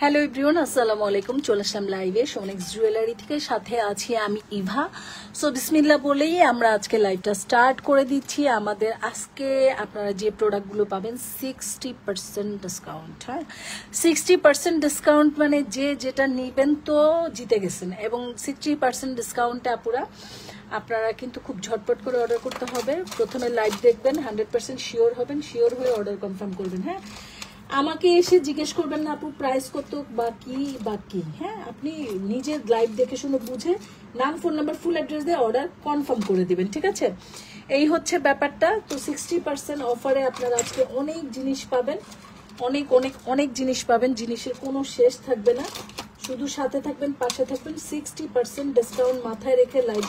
Hello everyone, আসসালামু আলাইকুম। চলে আসলাম লাইভে সোনেক্স জুয়েলারি থেকে, সাথে আছি আমি ইভা। সো বিসমিল্লাহ বলেই আমরা আজকে লাইভটা স্টার্ট করে দিচ্ছি। আমাদের আজকে আপনারা যে প্রোডাক্টগুলো পাবেন 60% ডিসকাউন্ট। হ্যাঁ, 60% ডিসকাউন্ট মানে যে যেটা নেবেন তো জিতে গেছেন। এবং 60% ডিসকাউন্টে আপনারা কিন্তু খুব ঝটপট করে অর্ডার করতে হবে। প্রথমে লাইভ দেখবেন, 100% শিওর হবেন, শিওর হয়ে অর্ডার কনফার্ম করবেন। হ্যাঁ, আমাকে এসে জিজ্ঞেস করবেন না আপু প্রাইস কত বাকি। হ্যাঁ, আপনি নিজের লাইভ দেখে শুনে বুঝে নাম, ফোন নাম্বার, ফুল অ্যাড্রেস দিয়ে অর্ডার কনফার্ম করে দিবেন। ঠিক আছে, এই হচ্ছে ব্যাপারটা। তো 60% অফারে আপনারা আজকে অনেক জিনিস পাবেন, অনেক অনেক অনেক জিনিস পাবেন। জিনিসের কোনো শেষ থাকবে না, শুধু সাথে থাকবেন, পাশে থাকবেন। 60% ডিসকাউন্ট মাথায় রেখে লাইভ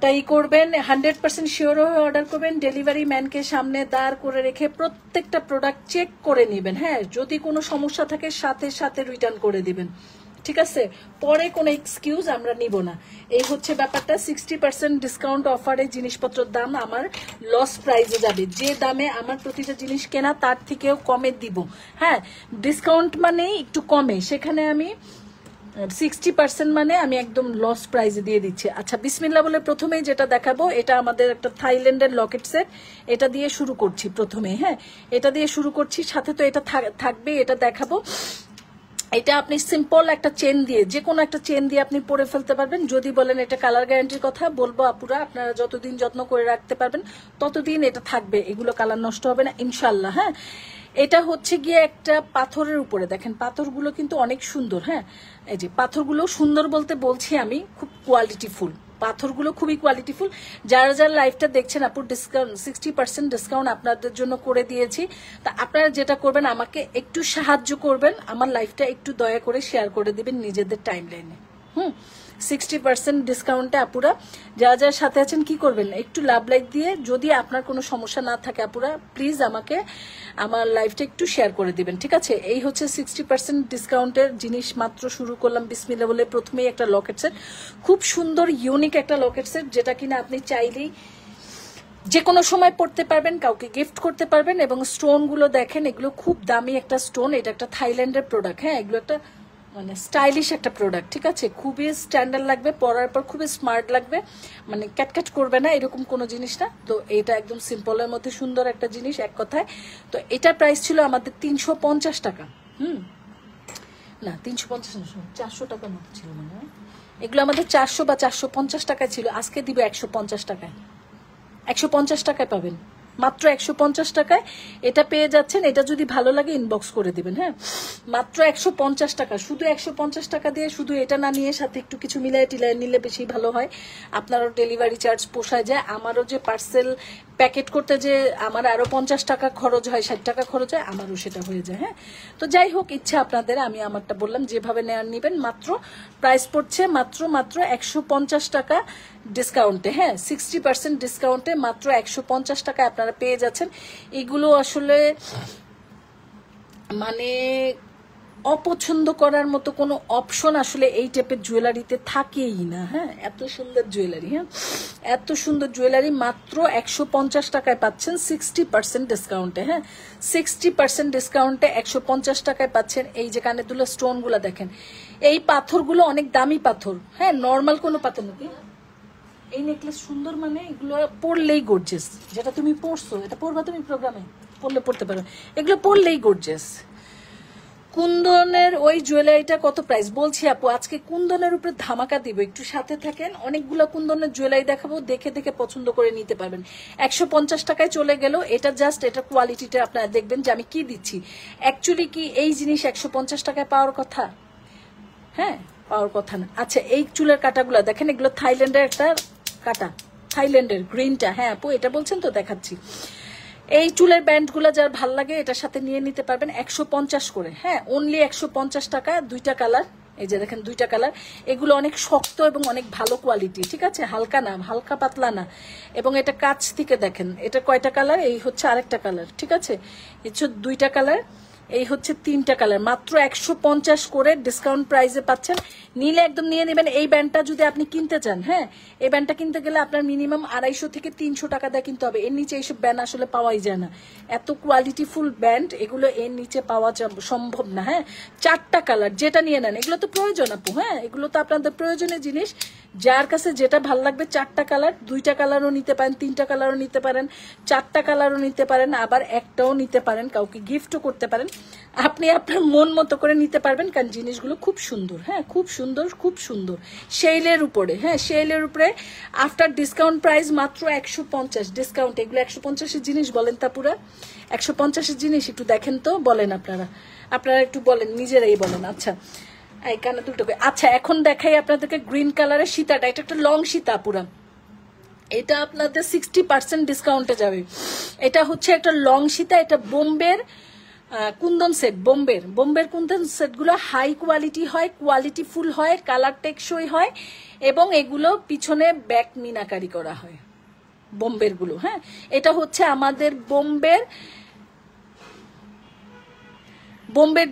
তাই করবেন। 100% শিওর হয়ে অর্ডার করবেন। ডেলিভারি ম্যানকে সামনে দাঁড় করে রেখে প্রত্যেকটা প্রোডাক্ট চেক করে নেবেন। হ্যাঁ, যদি কোনো সমস্যা থাকে সাথে সাথে রিটার্ন করে দিবেন। ঠিক আছে, পরে কোনো এক্সকিউজ আমরা নিব না। এই হচ্ছে ব্যাপারটা। 60% ডিসকাউন্ট অফারে জিনিসপত্রের দাম আমার লস প্রাইসে যাবে। যে দামে আমার প্রতিটা জিনিস কেনা তার থেকেও কমে দিব। হ্যাঁ, ডিসকাউন্ট মানে একটু কমে, সেখানে আমি 60% মানে আমি একদম লস প্রাইজে দিয়ে দিচ্ছি। আচ্ছা, বিসমিল্লাহ বলে প্রথমেই যেটা দেখাবো, এটা আমাদের একটা থাইল্যান্ডের লকেট সেট। এটা দিয়ে শুরু করছি প্রথমে। হ্যাঁ, এটা দিয়ে শুরু করছি, সাথে তো এটা থাকবে, এটা দেখাবো। এটা আপনি সিম্পল একটা চেন দিয়ে, যে কোনো একটা চেন দিয়ে আপনি পরে ফেলতে পারবেন। যদি বলেন এটা কালার গ্যারান্টির কথা, বলবো আপুরা আপনারা যতদিন যত্ন করে রাখতে পারবেন ততদিন এটা থাকবে, এগুলো কালার নষ্ট হবে না ইনশাল্লাহ। হ্যাঁ, এটা হচ্ছে গিয়ে একটা পাথরের উপরে, দেখেন পাথরগুলো কিন্তু অনেক সুন্দর। হ্যাঁ, এই যে পাথরগুলো সুন্দর বলতে বলছি আমি, খুব কোয়ালিটিফুল পাথরগুলো, খুবই কোয়ালিটিফুল। যারা যারা লাইভটা দেখছেন আপুর ডিসকাউন্ট 60% ডিসকাউন্ট আপনাদের জন্য করে দিয়েছি। তা আপনারা যেটা করবেন, আমাকে একটু সাহায্য করবেন, আমার লাইভটা একটু দয়া করে শেয়ার করে দিবেন নিজেদের টাইম লাইনে। 60% ডিসকাউন্টে আপুরা যারা যারা সাথে আছেন কি করবেন, একটু লাভ লাইক দিয়ে, যদি আপনার কোনো সমস্যা না থাকে আপুরা প্লিজ আমাকে আমার লাইভটা একটু শেয়ার করে দিবেন। ঠিক আছে, এই হচ্ছে 60% ডিসকাউন্টের জিনিস। মাত্র শুরু করলাম বিসমিল্লাহ বলে। প্রথমেই একটা লকেট সেট, খুব সুন্দর ইউনিক একটা লকেট সেট, যেটা কিনা আপনি চাইলেই যে কোনো সময় পড়তে পারবেন, কাউকে গিফট করতে পারবেন। এবং স্টোনগুলো দেখেন, এগুলো খুব দামি একটা স্টোন। এটা একটা থাইল্যান্ডের প্রোডাক্ট। হ্যাঁ, এগুলো একটা মানে স্টাইলিশ একটা প্রোডাক্ট। ঠিক আছে, খুবই স্ট্যান্ডার্ড লাগবে, পরার পর খুবই স্মার্ট লাগবে, মানে ক্যাটক্যাট করবে না, এরকম কোনো জিনিস না। তো এটা একদম সিম্পলের মধ্যে সুন্দর একটা জিনিস, এক কথায়। তো এটার প্রাইস ছিল আমাদের 350 টাকা। না 350 না, 400 টাকার মতো ছিল মনে হয়। এগুলো আমাদের 400 বা 450 টাকায় ছিল, আজকে দিব 150 টাকায়। 150 টাকায় পাবেন, মাত্র 150 টাকায় এটা পেয়ে যাচ্ছেন। এটা যদি ভালো লাগে ইনবক্স করে দিবেন। হ্যাঁ, মাত্র 150 টাকা, শুধু 150 টাকা দিয়ে শুধু এটা না নিয়ে সাথে একটু কিছু মিলাই টিলাই নিলে বেশি ভালো হয়। আপনারও ডেলিভারি চার্জ পোষায় যায়, আমারও যে পার্সেল প্যাকেট করতে যে আমার আরো 50 টাকা খরচ হয়, 60 টাকা খরচ হয়, আমারও সেটা হয়ে যায়। হ্যাঁ, তো যাই হোক, ইচ্ছা আপনাদের, আমি আমারটা বললাম, যেভাবে নেওয়ার নিবেন। মাত্র প্রাইস পড়ছে মাত্র 150 টাকা ডিসকাউন্টে। হ্যাঁ, 60% ডিসকাউন্টে মাত্র 150 টাকায় আপনারা পেয়ে যাচ্ছেন। এগুলো আসলে মানে অপছন্দ করার মতো কোনো অপশন আসলে এই টাইপের জুয়েলারিতে থাকেই না। হ্যাঁ, এত সুন্দর জুয়েলারি। হ্যাঁ, এত সুন্দর জুয়েলারি মাত্র 150 টাকায় পাচ্ছেন 60% ডিসকাউন্টে। হ্যাঁ, 60% ডিসকাউন্টে 150 টাকায় পাচ্ছেন। এই যে কানে দুলো স্টোনগুলো দেখেন, এই পাথরগুলো অনেক দামি পাথর। হ্যাঁ, নর্মাল কোনো পাথর নাকি। এই নেকলেস সুন্দর, মানে এগুলো পরলেই গর্জিয়াস। যেটা তুমি পরছো, এটা পরবা তুমি প্রোগ্রামে, পড়তে পারো, এগুলো পরলেই গর্জিয়াস। কুন্দনের ওই জুয়েলারিটা কত প্রাইস বলছি আপু, আজকে কুন্দনের উপরে ধামাকা দিব, একটু সাথে থাকেন। অনেকগুলো কুন্দনের জুয়েলারি দেখাবো, দেখে দেখে পছন্দ করে নিতে পারবেন। 150 টাকায় চলে গেল। এটা জাস্ট এটা কোয়ালিটিটা আপনারা দেখবেন যে আমি কি দিচ্ছি। অ্যাকচুয়ালি কি এই জিনিস 150 টাকায় পাওয়ার কথা? হ্যাঁ, পাওয়ার কথা না। আচ্ছা, এই চুলের কাটাগুলো দেখেন, এগুলো থাইল্যান্ডের একটা কাটা, থাইল্যান্ডের গ্রিনটা। হ্যাঁ আপু, এটা বলছেন তো, দেখাচ্ছি। এই চুলের ব্যান্ডগুলো যার ভাল লাগে এটার সাথে নিয়ে নিতে পারবেন 150 করে। হ্যাঁ, অনলি 150 টাকা। দুইটা কালার, এই যে দেখেন দুইটা কালার। এগুলো অনেক শক্ত এবং অনেক ভালো কোয়ালিটি। ঠিক আছে, হালকা না, হালকা পাতলা না। এবং এটা কাছ থেকে দেখেন, এটা কয়টা কালার, এই হচ্ছে আরেকটা কালার। ঠিক আছে, এই হচ্ছে দুইটা কালার। এই হচ্ছে 3টা কালার, মাত্র 150 করে ডিসকাউন্ট প্রাইসে পাচ্ছেন। নিলে একদম নিয়ে নেবেন। এই ব্যান্ডটা যদি আপনি কিনতে চান, হ্যাঁ এই ব্যান্ডটা কিনতে গেলে আপনার মিনিমাম 250 থেকে 300 টাকা দিয়ে কিনতে হবে। এর নিচে এইসব ব্যান্ড আসলে পাওয়াই যায় না, এত কোয়ালিটিফুল ব্যান্ড এগুলো এর নিচে পাওয়া সম্ভব না। হ্যাঁ 4টা কালার, যেটা নিয়ে নেন, এগুলো তো প্রয়োজন আপু, হ্যাঁ এগুলো তো আপনাদের প্রয়োজনীয় জিনিস। যার কাছে যেটা ভালো লাগবে, 4টা কালার, 2টা কালারও নিতে পারেন, 3টা কালারও নিতে পারেন, 4টা কালারও নিতে পারেন, আবার একটাও নিতে পারেন, কাউকে গিফটও করতে পারেন। আপনি আপনার মন মতো করে নিতে পারবেন, কারণ জিনিসগুলো খুব সুন্দর, হ্যাঁ খুব সুন্দর, খুব সুন্দর। সেইলের উপরে, হ্যাঁ সেইলের উপরে আফটার ডিসকাউন্ট প্রাইস মাত্র 150 ডিসকাউন্ট। এগুলো 150-এর জিনিস বলেন তা পুরা 150-এর জিনিস একটু দেখেন তো, বলেন আপনারা একটু বলেন, নিজেরাই বলেন। আচ্ছা এই কানে দুটো, আচ্ছা এখন দেখাই আপনাদেরকে গ্রিন কালারের সীতাটা। এটা একটা লং সীতা পুরা, এটা আপনাদের 60% ডিসকাউন্টে যাবে। এটা হচ্ছে একটা লং সীতা, এটা বোম্বের কুন্দন সেট। বোম্বের কুন্দন সেটগুলো হাই কোয়ালিটি হয়, কোয়ালিটি ফুল হয়, কালার টেকসই হয়, এবং এগুলো পিছনে ব্যাক মিনাকারি করা হয় বোম্বের গুলো। হ্যাঁ এটা হচ্ছে আমাদের বোম্বের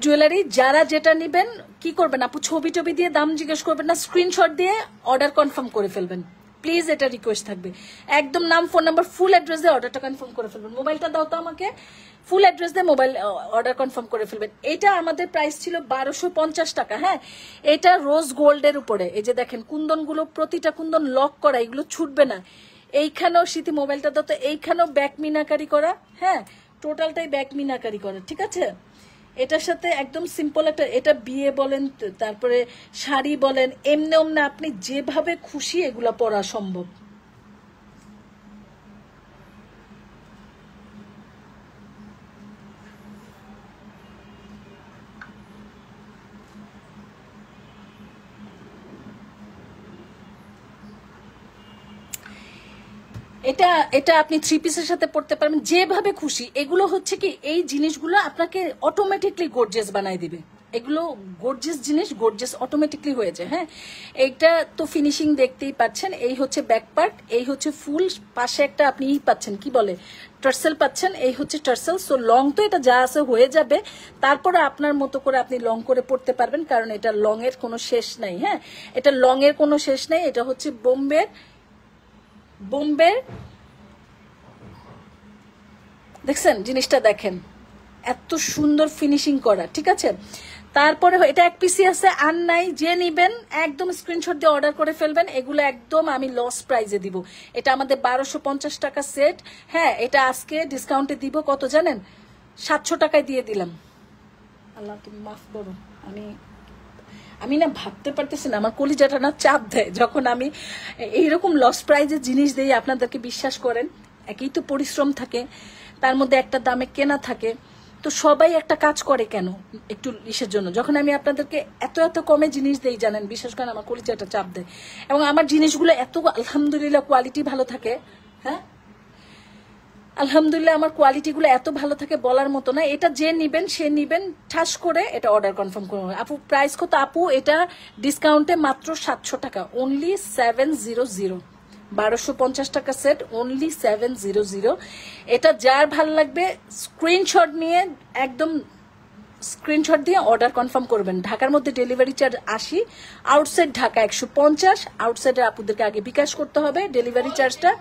জুয়েলারি। যারা যেটা নিবেন কি করবেন আপু, ছবি টবি দিয়ে দাম জিজ্ঞেস করবেন না, স্ক্রিনশট দিয়ে অর্ডার কনফার্ম করে ফেলবেন প্লিজ, এটা রিকোয়েস্ট থাকবে। একদম নাম, ফোন নাম্বার, ফুল অ্যাড্রেস দিয়ে অর্ডারটা কনফার্ম করে ফেলবেন। মোবাইলটা দাও তো আমাকে, ফুল অ্যাড্রেস দিয়ে মোবাইল অর্ডার কনফার্ম করে ফেলবেন। এটা আমাদের প্রাইস ছিল 1250 টাকা। হ্যাঁ এটা রোজ গোল্ডের উপরে, এই যে দেখেন কুন্দনগুলো, প্রতিটা কুন্দন লক করা, এগুলো ছুটবে না। এইখানেও স্মৃতি মোবাইলটা দাও তো, এইখানেও ব্যাক মিনাকারি করা, হ্যাঁ টোটালটাই ব্যাক মিনাকারি করা, ঠিক আছে। এটার সাথে একদম সিম্পল একটা, এটা বিয়ে বলেন, তারপরে শাড়ি বলেন, এমনি অমনি আপনি যেভাবে খুশি এগুলা পরা সম্ভব। এটা এটা আপনি 3 পিসের সাথে পড়তে পারবেন যেভাবে খুশি। এগুলো হচ্ছে কি, এই জিনিসগুলো আপনাকে অটোমেটিকলি গর্জিয়াস বানাই দিবে। এগুলো গর্জিয়াস জিনিস, গর্জিয়াস অটোমেটিকলি হয়ে যায়। হ্যাঁ এইটা তো ফিনিশিং দেখতেই পাচ্ছেন। এই হচ্ছে ব্যাক পার্ট, এই হচ্ছে ফুল, পাশে একটা আপনি পাচ্ছেন কি বলে টার্সেল পাচ্ছেন, এই হচ্ছে টার্সেল। সো লং তো এটা যা আছে হয়ে যাবে, তারপরে আপনার মতো করে আপনি লং করে পড়তে পারবেন, কারণ এটা লং এর কোনো শেষ নাই। হ্যাঁ এটা লং এর কোনো শেষ নাই। এটা হচ্ছে বোম্বের দেখছেন জিনিসটা, দেখেন এত সুন্দর ফিনিশিং করা, ঠিক আছে। তারপরে এটা এক পিসি আছে, আর নাই, যে নিবেন একদম স্ক্রিনশট দিয়ে অর্ডার করে ফেলবেন। এগুলো একদম আমি লস প্রাইজে দিব। এটা আমাদের 1250 টাকা সেট। হ্যাঁ এটা আজকে ডিসকাউন্টে দিব কত জানেন, 700 টাকায় দিয়ে দিলাম। আল্লাহ তুমি মাফ করো, আমি না ভাবতে পারতেছি না, আমার কলিজাটা না চাপ দেয় যখন আমি এইরকম লস প্রাইজের জিনিস দিই। আপনাদেরকে বিশ্বাস করেন, একই তো পরিশ্রম থাকে, তার মধ্যে একটা দামে কেনা থাকে, তো সবাই একটা কাজ করে কেন একটু ইসের জন্য। যখন আমি আপনাদেরকে এত এত কমে জিনিস দেই জানেন, বিশেষ করে আমার কলিজাটা চাপ দেয়। এবং আমার জিনিসগুলো এত আলহামদুলিল্লাহ কোয়ালিটি ভালো থাকে। হ্যাঁ আলহামদুলিল্লাহ আমার কোয়ালিটিগুলো এত ভালো থাকে বলার মতো না। এটা যে নিবেন সে নিবেন, ঠাস করে এটা অর্ডার কনফার্ম করবেন। আপু প্রাইস কত আপু? এটা ডিসকাউন্টে মাত্র 700 টাকা, অনলি 700। 1250 টাকা সেট, অনলি 700। এটা যার ভাল লাগবে স্ক্রিনশট নিয়ে একদম স্ক্রিনশট দিয়ে অর্ডার কনফার্ম করবেন। ঢাকার মধ্যে ডেলিভারি চার্জ 80, আউটসাইড ঢাকা 150। আউটসাইডের আপুদেরকে আগে বিকাশ করতে হবে ডেলিভারি চার্জটা,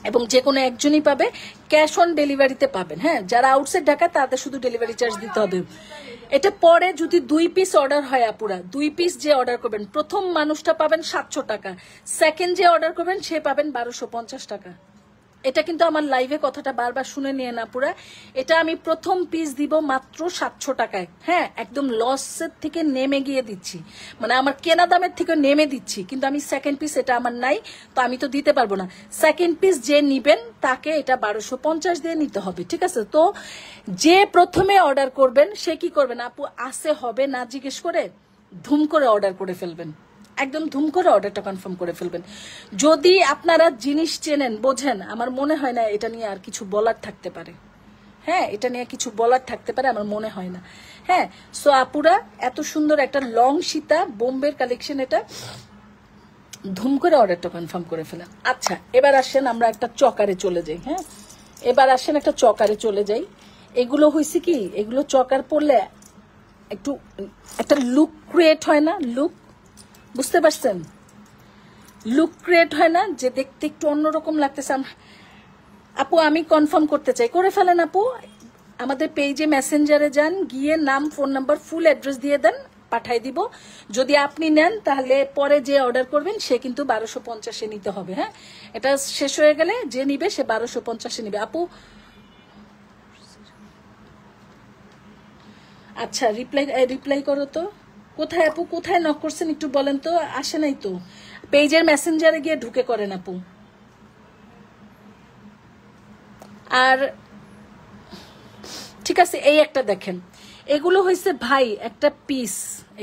এবং যে কোনো একজনই পাবে, ক্যাশ অন ডেলিভারিতে পাবেন। হ্যাঁ যারা আউটসাইড ঢাকা তাদের শুধু ডেলিভারি চার্জ দিতে হবে। এটা পরে যদি 2 পিস অর্ডার হয় আপুরা, 2 পিস যে অর্ডার করবেন প্রথম মানুষটা পাবেন 700 টাকা, সেকেন্ড যে অর্ডার করবেন সে পাবেন 1250 টাকা। এটা কিন্তু আমার লাইভে কথাটা বারবার শুনে নিয়ে না পুরা, এটা আমি প্রথম পিস দিব মাত্র 700 টাকায়। হ্যাঁ একদম লসের থেকে নেমে গিয়ে দিচ্ছি, মানে আমার কেনা দামের থেকে নেমে দিচ্ছি, কিন্তু আমি সেকেন্ড পিস এটা আমার নাই, তো আমি তো দিতে পারবো না। সেকেন্ড পিস যে নিবেন তাকে এটা 1250 দিয়ে নিতে হবে, ঠিক আছে। তো যে প্রথমে অর্ডার করবেন সে কি করবেন আপু, আসে হবে না জিজ্ঞেস করে ধুম করে অর্ডার করে ফেলবেন, একদম ধুম করে অর্ডারটা কনফার্ম করে ফেলবেন। যদি আপনারা জিনিস চেনেন বোঝেন, আমার মনে হয় না এটা নিয়ে আর কিছু বলার থাকতে পারে। হ্যাঁ এটা নিয়ে কিছু বলার থাকতে পারে আমার মনে হয় না। হ্যাঁ সো আপুরা এত সুন্দর একটা লং সীতা বোম্বের কালেকশন, এটা ধুম করে অর্ডারটা কনফার্ম করে ফেলেন। আচ্ছা এবার আসেন আমরা একটা চকারে চলে যাই। হ্যাঁ এবার আসেন একটা চকারে চলে যাই। এগুলো হয়েছে কি, এগুলো চকার পরলে একটু একটা লুক ক্রিয়েট হয় না, লুক, বুঝতে পারছেন? লুক ক্রিয়েট হয় না, যে দেখতে একটু অন্যরকম লাগতেছে। আপু আমি কনফার্ম করতে চাই, করে ফেলেন আপু। আমাদের পেজে মেসেঞ্জারে যান, গিয়ে নাম, ফোন নাম্বার, ফুল অ্যাড্রেস দিয়ে দেন, পাঠাই দিব। যদি আপনি নেন তাহলে পরে যে অর্ডার করবেন সে কিন্তু 1250-এ নিতে হবে। হ্যাঁ, এটা শেষ হয়ে গেলে যে নিবে সে 1250-এ নিবে। আপু আচ্ছা, রিপ্লাই করো তো। কোথায় আপু, কোথায় নক করছেন একটু বলেন তো, আসে নাই তো। পেজের মেসেঞ্জারে গিয়ে ঢুকে করেন আপু। আর ঠিক আছে, এই একটা দেখেন, এগুলো হয়েছে ভাই একটা পিস,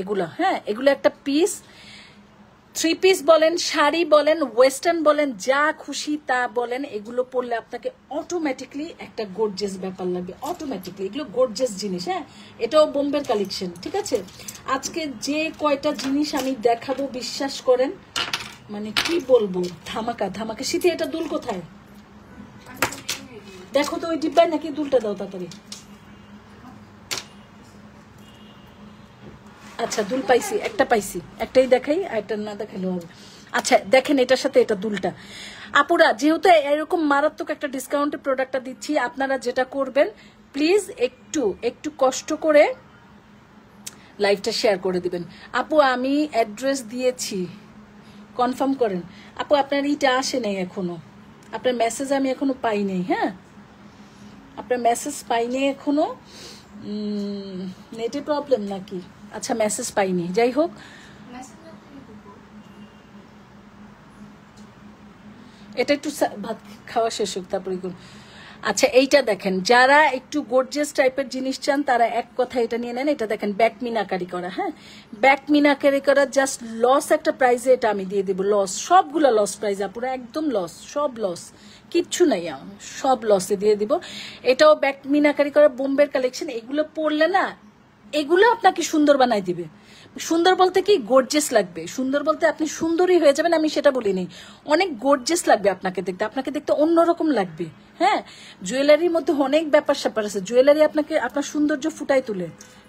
এগুলো, হ্যাঁ এগুলো একটা পিস। 3 পিস বলেন, শাড়ি বলেন, ওয়েস্টার্ন বলেন, যা খুশি তা বলেন, এগুলো পরলে আপনাকে অটোমেটিকলি একটা গর্জিয়াস ব্যাপার লাগবে, অটোমেটিকলি। এগুলো গর্জিয়াস জিনিস। হ্যাঁ, এটাও বোম্বের কালেকশন, ঠিক আছে? আজকে যে কয়টা জিনিস আমি দেখাবো বিশ্বাস করেন, মানে কি বলবো, ধামাকা ধামাকা। শীতে এটা দুল কোথায় দেখো তো, ওই ডিব্বায় নাকি, দুলটা দাও তাড়াতাড়ি। আচ্ছা, দুল পাইছি, একটা পাইছি, একটাই দেখাই, একটা না দেখালেও হবে। আচ্ছা দেখেন, এটার সাথে এটা দুলটা। আপুরা যেহেতু এরকম মারাত্মক একটা ডিসকাউন্টে প্রোডাক্টটা দিচ্ছি, আপনারা যেটা করবেন প্লিজ একটু একটু কষ্ট করে লাইভটা শেয়ার করে দিবেন। আপু আমি অ্যাড্রেস দিয়েছি, কনফার্ম করেন। আপু আপনার ইটা আসে নাই এখনো, আপনার মেসেজ আমি এখনো পাই নাই। হ্যাঁ, আপনার মেসেজ পাইনি এখনো, নেটে প্রবলেম নাকি? আচ্ছা, মেসেজ পাইনি, যাই হোক। এটা একটু ভাত খাওয়া শেষ হোক তারপরে। আচ্ছা এইটা দেখেন, যারা একটু গর্জিয়াস টাইপের জিনিস চান তারা এক কথা এটা নিয়ে নেন। এটা দেখেন ব্যাক মিনাকারি করা, হ্যাঁ ব্যাক মিনাকারি করা, জাস্ট লস একটা প্রাইজে এটা আমি দিয়ে দেবো। লস, সবগুলো লস প্রাইজ আপুরা, একদম লস, সব লস, কিচ্ছু নাই, সব লসে দিয়ে দিব। এটাও ব্যাক মিনাকারি করা, বোম্বের কালেকশন। এগুলো পরলে না, এগুলো আপনাকে সুন্দর বানাই দিবে। সুন্দর বলতে কি, গর্জিয়াস লাগবে। সুন্দর বলতে আপনি সুন্দরই হয়ে যাবেন, আমি সেটা বলিনি। অনেক গর্জিয়াস লাগবে আপনাকে দেখতে, আপনাকে দেখতে অন্যরকম লাগবে। হ্যাঁ, জুয়েলারির মধ্যে অনেক ব্যাপার স্যাপার আছে। জুয়েলারি আপনাকে আপনার সৌন্দর্য ফুটাই তুলে।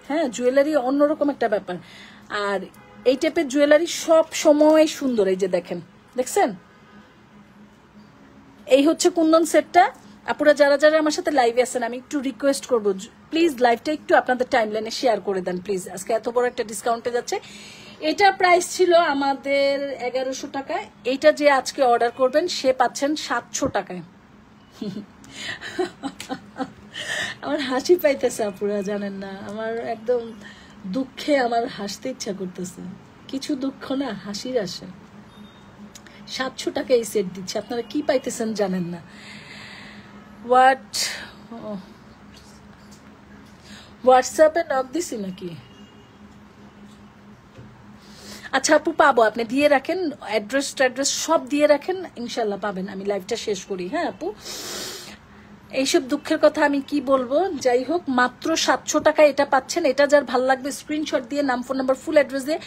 হ্যাঁ, জুয়েলারি অন্যরকম একটা ব্যাপার। আর এই টাইপের জুয়েলারি সব সময় সুন্দর। এই যে দেখেন, দেখছেন, এই হচ্ছে কুন্দন সেটটা। আপুরা যারা যারা আমার সাথে লাইভে আছেন, আমি একটু রিকোয়েস্ট করবো, প্লিজ লাইভটা একটু আপনাদের টাইমলাইনে শেয়ার করে দেন প্লিজ। আজকে এত বড় একটা ডিসকাউন্টে যাচ্ছে। এটা প্রাইস ছিল আমাদের 1100 টাকা। এইটা যে আজকে অর্ডার করবেন সে পাচ্ছেন 700 টাকায়। আমার হাসি পাইতেছে আপুরা, জানেন না, আমার একদম দুঃখে আমার হাসতে ইচ্ছা করতেছে। কিছু দুঃখ না, হাসির আসে। 700 টাকা এই সেট দিচ্ছে, আপনারা কি পাইতেছেন জানেন না। হোয়াটসঅ্যাপে নক দিছি নাকি? আচ্ছা আপু, পাবো, আপনি দিয়ে রাখেন, অ্যাড্রেস সব দিয়ে রাখেন, ইনশাল্লাহ পাবেন। আমি লাইভটা শেষ করি। হ্যাঁ আপু, এইসব দুঃখের কথা আমি কি বলবো। যাই হোক, মাত্র 700 টাকা এটা পাচ্ছেন। এটা যার ভালো লাগবে স্ক্রিনশট দিয়ে নাম, ফোন নাম্বার, ফুল অ্যাড্রেস দিয়ে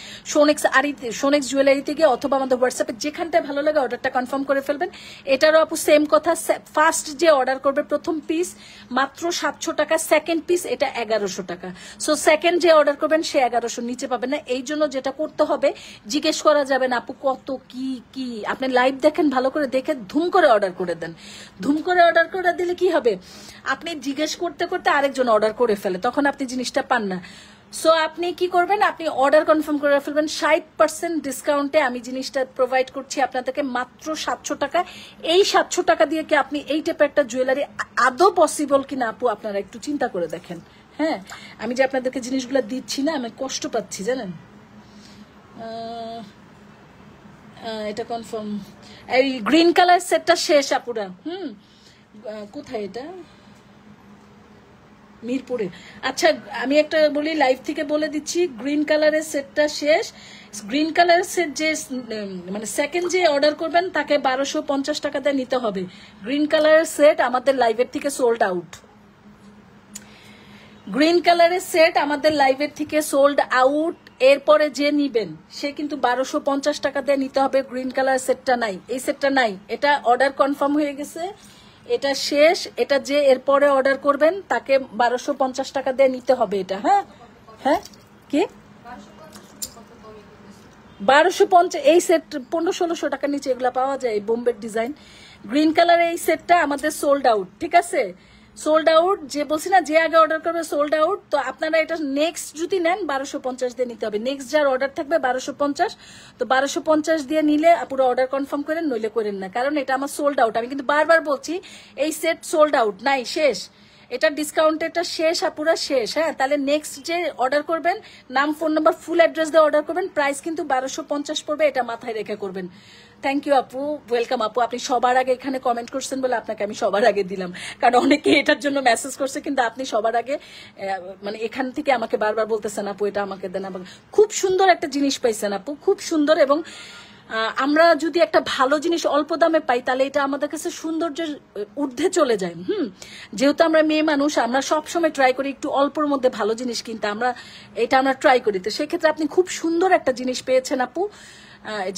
সোনেক্স জুয়েলারিতে গিয়ে অথবা আমাদের হোয়াটসঅ্যাপে যেখানটায় ভালো লাগে অর্ডারটা কনফার্ম করে ফেলবেন। এটারও আপু সেম কথা, ফার্স্ট যে অর্ডার করবে প্রথম পিস মাত্র 700 টাকা, সেকেন্ড পিস এটা 1100 টাকা। সো সেকেন্ড যে অর্ডার করবেন সে 1100 নিচে পাবেন না। এই জন্য যেটা করতে হবে, জিজ্ঞেস করা যাবে না আপু কত কি কি, আপনি লাইভ দেখেন, ভালো করে দেখে ধুম করে অর্ডার করে দেন। ধুম করে অর্ডার করে দিলে কি হবে, আপনি জিজ্ঞেস করতে করতে আরেকজন অর্ডার করে ফেলে, তখন আপনি জিনিসটা পান না। সো আপনি কি করবেন, আপনি অর্ডার কনফার্ম করে ফেলবেন। 60% ডিসকাউন্টে আমি জিনিসটা প্রোভাইড করছি আপনাদেরকে মাত্র 700 টাকা। এই 700 টাকা দিয়ে কি আপনি এই টাইপের একটা জুয়েলারি আদৌ পসিবল কিনা আপু, আপনারা একটু চিন্তা করে দেখেন। হ্যাঁ, আমি যে আপনাদেরকে জিনিসগুলো দিচ্ছি না, আমি কষ্ট পাচ্ছি জানেন। এটা কনফার্ম, এই গ্রিন কালার সেটটা শেষ আপুরা। কোথায় এটা, মিরপুরে। আচ্ছা আমি একটা বলি, লাইভ থেকে বলে দিচ্ছি, গ্রিন কালারের সেটটা শেষ। গ্রিন কালারের সেট যে মানে সেকেন্ড যে অর্ডার করবেন তাকে 1250 টাকা দিয়ে নিতে হবে। গ্রিন কালারের সেট আমাদের লাইভের থেকে সোল্ড আউট। গ্রিন কালারের সেট আমাদের লাইভের থেকে সোল্ড আউট। এরপরে যে নিবেন সে কিন্তু 1250 টাকা দিয়ে নিতে হবে। গ্রিন কালার সেটটা নাই, এই সেটটা নাই, এটা অর্ডার কনফার্ম হয়ে গেছে। এটা শেষ। এটা যে এরপরে অর্ডার করবেন তাকে 1250 টাকা দিয়ে নিতে হবে এটা। হ্যাঁ হ্যাঁ, কি 1250? এই সেট 1500-1600 টাকার নিচে এগুলা পাওয়া যায়। বোম্বের ডিজাইন গ্রিন কালার এই সেটটা আমাদের সোল্ড আউট, ঠিক আছে? Sold out. যে বলছি না, যে আগে অর্ডার করবে সোল্ড আউট। তো আপনারা এটা নেক্সট যদি নেন 1250 দিয়ে নিতে হবে। নেক্সট যার অর্ডার থাকবে 1250, তো 1250 দিয়ে নিলে পুরো অর্ডার কনফার্ম করেন, নইলে করেন না, কারণ এটা আমার সোল্ড আউট। আমি কিন্তু বারবার বলছি এই সেট সোল্ড আউট, নাই, শেষ। এটা ডিসকাউন্টেরটা শেষ, পুরা শেষ। হ্যাঁ, তাহলে নেক্সট যে অর্ডার করবেন নাম, ফোন নাম্বার, ফুল অ্যাড্রেস দিয়ে অর্ডার করবেন। প্রাইস কিন্তু 1250 পড়বে, এটা মাথায় রেখে করবেন। থ্যাংক ইউ আপু, ওয়েলকাম আপু। আপনি সবার আগে এখানে কমেন্ট করছেন বলে আপনাকে আমি সবার আগে দিলাম, কারণ অনেকে এটার জন্য মেসেজ করছে, কিন্তু আপনি সবার আগে মানে এখান থেকে আমাকে বারবার বলতেছেন আপু এটা আমাকে দেন। খুব সুন্দর একটা জিনিস পাইছেন আপু, খুব সুন্দর। এবং আমরা যদি একটা ভালো জিনিস অল্প দামে পাই তাহলে এটা আমাদের কাছে সৌন্দর্যের ঊর্ধ্বে চলে যায়। যেহেতু আমরা মেয়ে মানুষ, আমরা সবসময় ট্রাই করি একটু অল্পর মধ্যে ভালো জিনিস কিনতে, আমরা ট্রাই করি। তো সেক্ষেত্রে আপনি খুব সুন্দর একটা জিনিস পেয়েছেন আপু,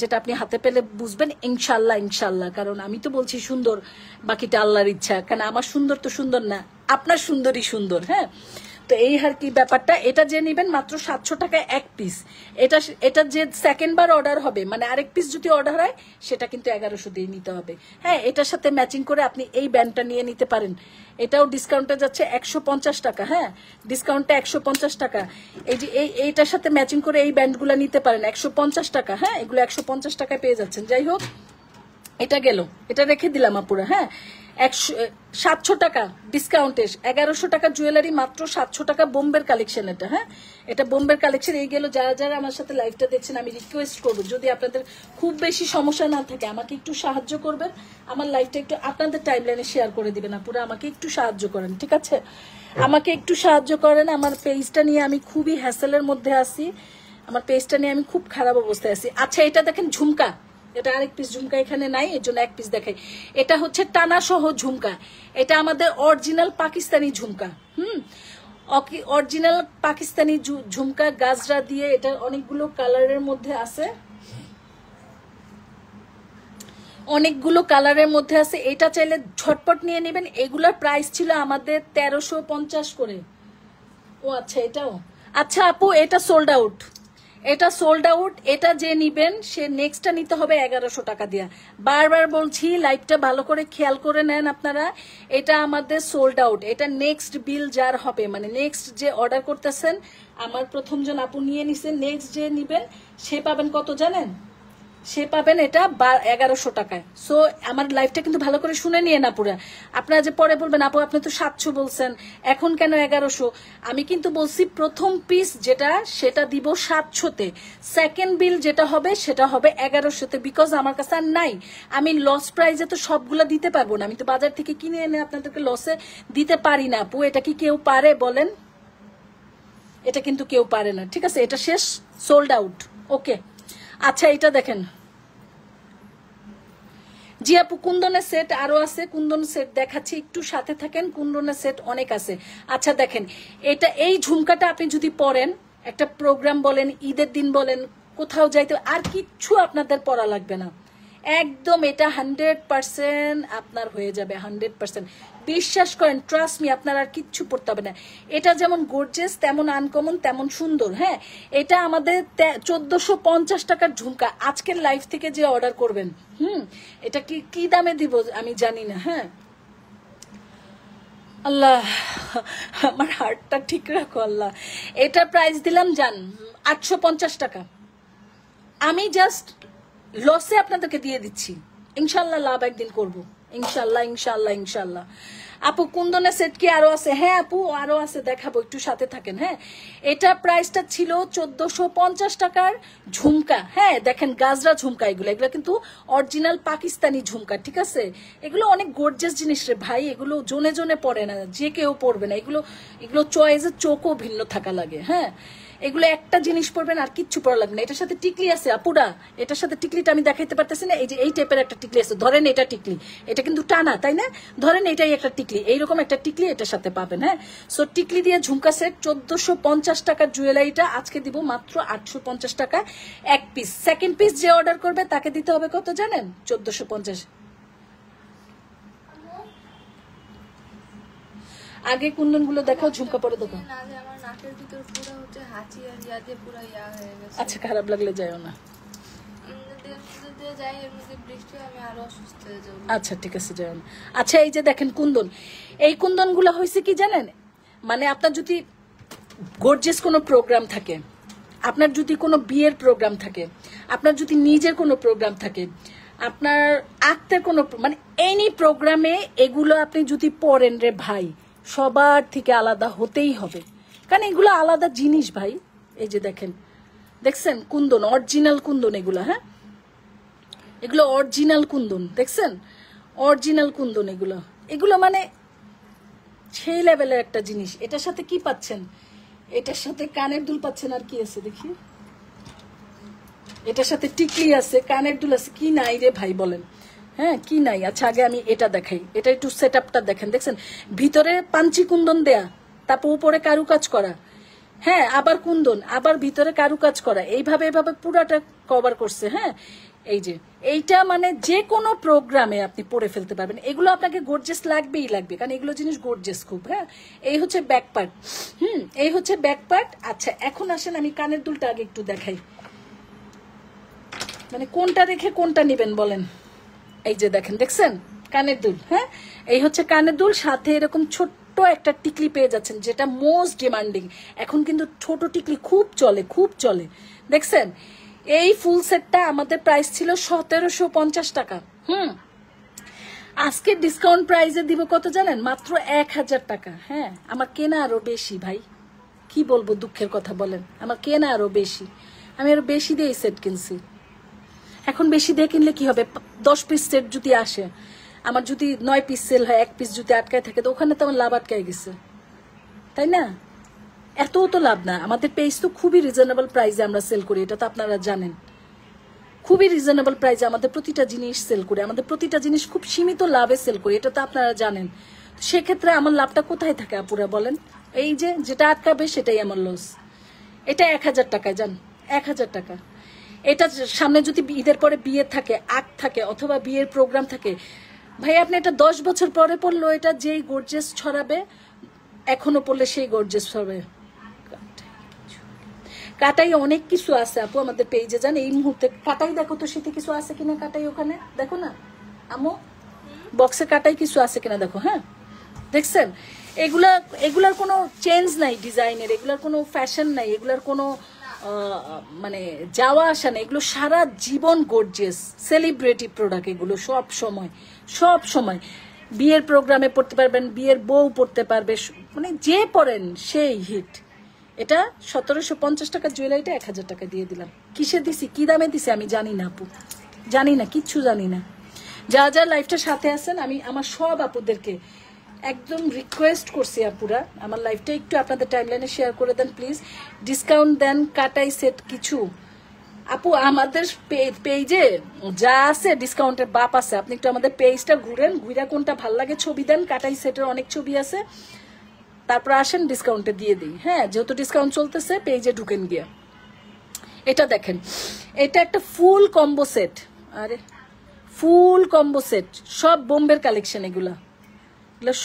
যেটা আপনি হাতে পেলে বুঝবেন ইনশাল্লাহ, ইনশাল্লাহ। কারণ আমি তো বলছি সুন্দর, বাকিটা আল্লাহর ইচ্ছা। কারণ আমার সুন্দর তো সুন্দর না, আপনার সুন্দরই সুন্দর। হ্যাঁ, তো এই আর কি ব্যাপারটা। এটা যে নেবেন মাত্র 700 টাকায় এক পিস। এটা যে সেকেন্ড বার অর্ডার হবে, মানে আরেক পিস যদি অর্ডার হয় সেটা কিন্তু 1100 দিয়ে নিতে হবে। হ্যাঁ, এটার সাথে ম্যাচিং করে আপনি এই ব্যান্ডটা নিয়ে নিতে পারেন। এটাও ডিসকাউন্টে যাচ্ছে 150 টাকা। হ্যাঁ, ডিসকাউন্টে 150 টাকা। এই যে এইটার সাথে ম্যাচিং করে এই ব্যান্ডগুলো নিতে পারেন 150 টাকা। হ্যাঁ, এগুলো 150 টাকায় পেয়ে যাচ্ছেন। যাই হোক, এটা গেল, এটা রেখে দিলাম আপুরা। হ্যাঁ, 700 টাকা ডিসকাউন্টে 1100 টাকা জুয়েলারি, মাত্র 700 টাকা বোম্বের কালেকশন এটা। হ্যাঁ, এটা বোম্বের কালেকশন। এই গেল। যারা যারা আমার সাথে লাইভটা দেখছেন, আমি রিকোয়েস্ট করবো যদি আপনাদের খুব বেশি সমস্যা না থাকে আমাকে একটু সাহায্য করবেন, আমার লাইভটা একটু আপনাদের টাইমলাইনে শেয়ার করে দিবেন আপুরা। আমাকে একটু সাহায্য করেন, ঠিক আছে? আমাকে একটু সাহায্য করেন। আমার পেজটা নিয়ে আমি খুবই হ্যাসেলের মধ্যে আছি, আমার পেজটা নিয়ে আমি খুব খারাপ অবস্থায় আছি। আচ্ছা, এটা দেখেন ঝুমকা, এটা আরেক পিস ঝুমকা এখানে নাই, এর জন্য এক পিস দেখাই। এটা হচ্ছে টানা সহ ঝুমকা, এটা আমাদের অরিজিনাল পাকিস্তানি ঝুমকা। অরিজিনাল পাকিস্তানি ঝুমকা, গাজরা দিয়ে। এটা অনেকগুলো কালারের মধ্যে আছে, অনেকগুলো কালারের মধ্যে আছে। এটা চাইলে ঝটপট নিয়ে নেবেন। এগুলোর প্রাইস ছিল আমাদের 1350 করে। ও আচ্ছা, এটাও আচ্ছা আপু, এটা সোল্ড আউট, এটা সোল্ড আউট। এটা যে নিবেন সে নেক্সটটা নিতে হবে 1100 টাকা দিয়ে। বারবার বলছি, লাইভটা ভালো করে খেয়াল করে নেন আপনারা। এটা আমাদের সোল্ড আউট। এটা নেক্সট বিল যার হবে, মানে নেক্সট যে অর্ডার করতেছেন, আমার প্রথম জন আপু নিয়ে নিছেন, নেক্সট যে নিবেন সে পাবেন কত জানেন? সে পাবেন এটা 1100 টাকায়। সো আমার লাইফটা কিন্তু ভালো করে শুনে নিয়ে না পুরা। আপনারা যে পরে বলবেন আপু আপনি তো 700 বলছেন, এখন কেন 1100? আমি কিন্তু বলছি প্রথম পিস যেটা সেটা দিব 700-তে, সেকেন্ড বিল যেটা হবে সেটা হবে 1100-তে। বিকজ আমার কাছে আর নাই, আমি লস প্রাইজে তো সবগুলা দিতে পারবো না। আমি তো বাজার থেকে কিনে এনে আপনাদেরকে লসে দিতে পারি না আপু। এটা কি কেউ পারে বলেন? এটা কিন্তু কেউ পারে না, ঠিক আছে? এটা শেষ, সোল্ড আউট। ওকে, আচ্ছা এটা দেখেন। জি আপু, কুন্দনের সেট আরো আছে, কুন্দন সেট দেখাচ্ছি, একটু সাথে থাকেন। কুন্দনের সেট অনেক আছে। আচ্ছা দেখেন, এটা এই ঝুমকাটা আপনি যদি পরেন, একটা প্রোগ্রাম বলেন, ঈদের দিন বলেন, কোথাও যাইতে আর কিচ্ছু আপনাদের পরা লাগবে না, একদম এটা 100% আপনার হয়ে যাবে। 100% বিশ্বাস করেন, ট্রাস্ট মি, আপনার আর কিচ্ছু পড়তে হবে না। এটা যেমন গর্জিয়াস, তেমন আনকমন, তেমন সুন্দর। হ্যাঁ, এটা আমাদের 1450 টাকার ঝুমকা। আজকের লাইভ থেকে যে অর্ডার করবেন, এটা কি দামে দিব আমি জানি না। হ্যাঁ, আল্লাহ আমার হার্টটা ঠিক রাখো আল্লাহ। এটা প্রাইস দিলাম জান 850 টাকা। আমি জাস্ট লসে আপনাদেরকে দিয়ে দিচ্ছি, ইনশাল্লাহ লাভ একদিন করবো, ইনশাল্লাহ ইনশাল্লাহ ইনশাল্লাহ। আপু কুন্দনের সেট কি আরো আছে? হ্যাঁ আপু আরো আছে, দেখাবো, একটু সাথে থাকেন। হ্যাঁ, এটা প্রাইসটা ছিল 1450 টাকার ঝুমকা। হ্যাঁ দেখেন, গাজরা ঝুমকা, এগুলো কিন্তু অরিজিনাল পাকিস্তানি ঝুমকা, ঠিক আছে? এগুলো অনেক গর্জিয়াস জিনিস রে ভাই, এগুলো জনে জনে পড়ে না, যে কেউ পড়বে না। এগুলো চয়েসের চোখও ভিন্ন থাকা লাগে। হ্যাঁ, এগুলো একটা জিনিস পড়বেন আর কিচ্ছু পড়া লাগবে না। এটার সাথে টিকলি আছে আপুরা, এটার সাথে টিকলিটা আমি দেখাইতে পারতেছি না। এই যে এই টাইপের একটা টিকলি আছে, ধরেন এটা টিকলি, এটা কিন্তু টানা, তাই না? ধরেন এটাই একটা টিকলি, এইরকম একটা টিকলি এটার সাথে পাবেন। হ্যাঁ, সো টিকলি দিয়ে ঝুমকা সেট 1450 টাকার জুয়েলারিটা আজকে দিব মাত্র 850 টাকা এক পিস। সেকেন্ড পিস যে অর্ডার করবে তাকে দিতে হবে কত জানেন? 1450। আগে কুন্দন গুলো দেখাও, ঝুমকা পরে দেখাও। আমার নাকের ভিতর পুরো হচ্ছে হাঁচি আর ইয়া দিয়ে পুরো ইয়া হয়ে গেছে। আচ্ছা, খারাপ লাগলে যাও না। যাই এর মধ্যে বৃষ্টি, আমি আরো অসুস্থ হয়ে যাবো। আচ্ছা ঠিক আছে, যাও না। আচ্ছা এই যে দেখেন কুন্দন, এই কুন্দন গুলো হয়েছে কি জানেন, মানে আপনার যদি গর্জিয়াস কোনো প্রোগ্রাম থাকে, আপনার যদি কোনো বিয়ের প্রোগ্রাম থাকে, আপনার যদি নিজের কোনো প্রোগ্রাম থাকে, আপনার আত্মের কোনো মানে এনি প্রোগ্রামে এগুলো আপনি যদি পরেন রে ভাই, সবার থেকে আলাদা হতেই হবে, কারণ এগুলো আলাদা জিনিস ভাই। এই যে দেখেন, দেখছেন কুন্দন, অরিজিনাল কুন্দন এগুলো, হ্যাঁ এগুলো অরিজিনাল কুন্দন, দেখছেন অরিজিনাল কুন্দন এগুলো, এগুলো মানে সেই লেভেলের একটা জিনিস। এটার সাথে কি পাচ্ছেন, এটার সাথে কানের দুল পাচ্ছেন, আর কি আছে দেখি, এটার সাথে টিকলি আছে, কানের দুল আছে, কি নাই রে ভাই বলেন, হ্যাঁ কি নাই। আচ্ছা আগে আমি এটা দেখাই, এটা একটু সেট আপটা দেখেন, দেখছেন ভিতরে পাঞ্চি কুন্দন দেয়া, তারপর উপরে কারুকাজ করা, হ্যাঁ আবার কুন্দন, আবার ভিতরে কারুকাজ করা, এইভাবে এইভাবে পুরাটা কভার করছে, হ্যাঁ এই যে এইটা মানে যে কোনো প্রোগ্রামে আপনি পরে ফেলতে পারবেন। এগুলো আপনাকে গর্জিয়াস লাগবেই লাগবে, কারণ এগুলো জিনিস গর্জিয়াস খুব, হ্যাঁ এই হচ্ছে ব্যাক পার্ট, এই হচ্ছে ব্যাক পার্ট। আচ্ছা এখন আসেন আমি কানের দুলটা আগে একটু দেখাই, মানে কোনটা রেখে কোনটা নেবেন বলেন। এই যে দেখেন, দেখছেন কানের দুল, হ্যাঁ এই হচ্ছে কানের দুল, সাথে এরকম ছোট্ট একটা টিকলি পেয়ে যাচ্ছেন, যেটা মোস্ট ডিমান্ডিং এখন, কিন্তু ছোট টিকলি খুব চলে, খুব চলে, দেখছেন। এই ফুল সেটটা আমাদের প্রাইস ছিল 1750 টাকা, আজকে ডিসকাউন্ট প্রাইসে দিব কত জানেন, মাত্র 1000 টাকা। হ্যাঁ আমার কেনা আরো বেশি ভাই, কি বলবো দুঃখের কথা বলেন, আমার কেনা আরো বেশি, আমি আরো বেশি দিয়ে এই সেট কিনছি। এখন বেশি দিয়ে কিনলে কি হবে, 10 পিস সেট যদি আসে, আমার যদি 9 পিস সেল হয়, 1 পিস যদি আটকায় থাকে, তো ওখানে তো আমার লাভ আটকায় গেছে, তাই না? এত তো লাভ না। আমাদের পেজ তো খুবই রিজনেবল প্রাইসে আমরা সেল করি, এটা তো আপনারা জানেন, খুবই রিজনেবল প্রাইসে আমাদের প্রতিটা জিনিস সেল করি, আমাদের প্রতিটা জিনিস খুব সীমিত লাভে সেল করি, এটা তো আপনারা জানেন। সেক্ষেত্রে আমার লাভটা কোথায় থাকে আপুরা বলেন, এই যে যেটা আটকাবে সেটাই আমার লস। এটা 1000 টাকায় যান, 1000 টাকা। এটা সামনে যদি ঈদের পরে বিয়ে থাকে, আগ থাকে, অথবা বিয়ের প্রোগ্রাম থাকে, ভাই আপনি এটা 10 বছর পরে পড়লো, এটা যেই গর্জেস ছড়াবে, এখনো পড়লে সেই গর্জেস হবে। কাটাই অনেক কিছু আছে আপু আমাদের পেজে, যান এই মুহূর্তে কাটাই দেখো তো, শীতে কিছু আছে কিনা কাটাই, ওখানে দেখো না আমো, বক্সে কাটাই কিছু আছে কিনা দেখো, হ্যাঁ দেখছেন। এগুলার কোনো চেঞ্জ নাই ডিজাইনের, এগুলার কোনো ফ্যাশন নাই, এগুলার কোনো মানে যাওয়া আসা নেই, এগুলো সারা জীবন গর্জিয়াস সেলিব্রিটি প্রোডাক্ট, এগুলো সব সময়, সব সময় বিয়ের প্রোগ্রামে পড়তে পারবেন, বিয়ের বউ পড়তে পারবে, মানে যে পড়েন সেই হিট। এটা 1750 টাকার জুয়েলারিটা 1000 টাকা দিয়ে দিলাম। কিসে দিছি, কি দামে দিছি আমি জানি না আপু, জানি না, কিচ্ছু জানি না। যা যা লাইফটার সাথে আছেন, আমি আমার সব আপুদেরকে একদম রিকোয়েস্ট করছি, আপুরা আমার লাইফটা একটু আপনাদের টাইমলাইনে শেয়ার করে দেন প্লিজ, ডিসকাউন্ট দেন, কাটাই সেট কিছু। আপু আমাদের পেজে যা আছে ডিসকাউন্টের বাপ আছে, আপনি একটু আমাদের পেজটা ঘুরেন, ঘুরে কোনটা ভাল লাগে ছবি দেন, কাটাই সেটের অনেক ছবি আছে, তারপর আসেন ডিসকাউন্টে দিয়ে দিই। হ্যাঁ যেহেতু ডিসকাউন্ট চলতেছে, পেজে ঢুকেন গিয়ে। এটা দেখেন, এটা একটা ফুল কম্বো সেট, আরে ফুল কম্বো সেট, সব বোম্বের কালেকশন, এগুলা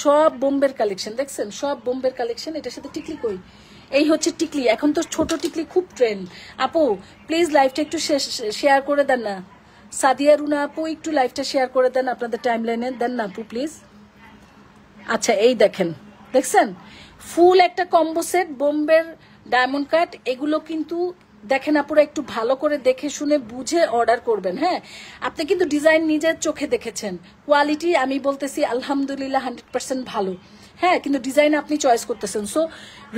সব বোম্বের কালেকশন, দেখছেন সব বোম্বের কালেকশন। এটার সাথে টিকলি কই, এই হচ্ছে টিকলি, এখন তো ছোট টিকলি খুব ট্রেন্ড। আপু প্লিজ লাইভটা একটু শেয়ার করে দেন না, সাদিয়া রুনা আপু একটু লাইভটা শেয়ার করে দেন আপনাদের টাইমলাইনে, দেন না আপু প্লিজ। আচ্ছা এই দেখেন, দেখছেন ফুল একটা কম্বো সেট বোম্বের ডায়মন্ড কাট, এগুলো কিন্তু দেখেন আপুরা একটু ভালো করে দেখে শুনে বুঝে অর্ডার করবেন। হ্যাঁ আপনি কিন্তু ডিজাইন নিজের চোখে দেখেছেন, কোয়ালিটি আমি বলতেছি আলহামদুলিল্লাহ 100% ভালো, হ্যাঁ কিন্তু ডিজাইন আপনি চয়েস করতেছেন। সো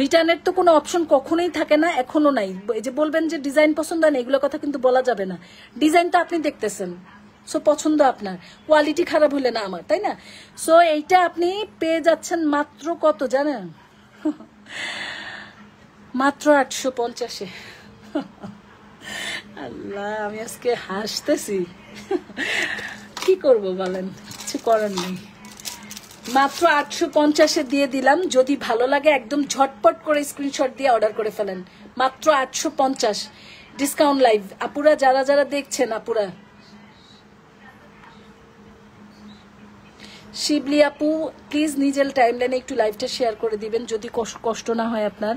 রিটার্নের তো কোনো অপশন কখনোই থাকে না, এখনো নাই। এই যে বলবেন যে ডিজাইন পছন্দ হয় না, এগুলো কথা কিন্তু বলা যাবে না, ডিজাইন তো আপনি দেখতেছেন, সো পছন্দ আপনার, কোয়ালিটি খারাপ হলে না আমার, তাই না? সো এইটা আপনি পেয়ে যাচ্ছেন মাত্র কত জানেন, মাত্র 850-এ। আল্লাহ আমি আজকে হাসতেছি, কি করব বলেন, কিছু করার নেই। মাত্র 850-এ দিয়ে দিলাম, যদি ভালো লাগে একদম ঝটপট করে স্ক্রিনশট দিয়ে অর্ডার করে ফেলেন, মাত্র 850 ডিসকাউন্ট লাইভ। আপুরা যারা যারা দেখছেন, আপুরা শিবলি আপু প্লিজ নিজের টাইমলাইনে একটু লাইভটা শেয়ার করে দিবেন, যদি কষ্ট না হয় আপনার।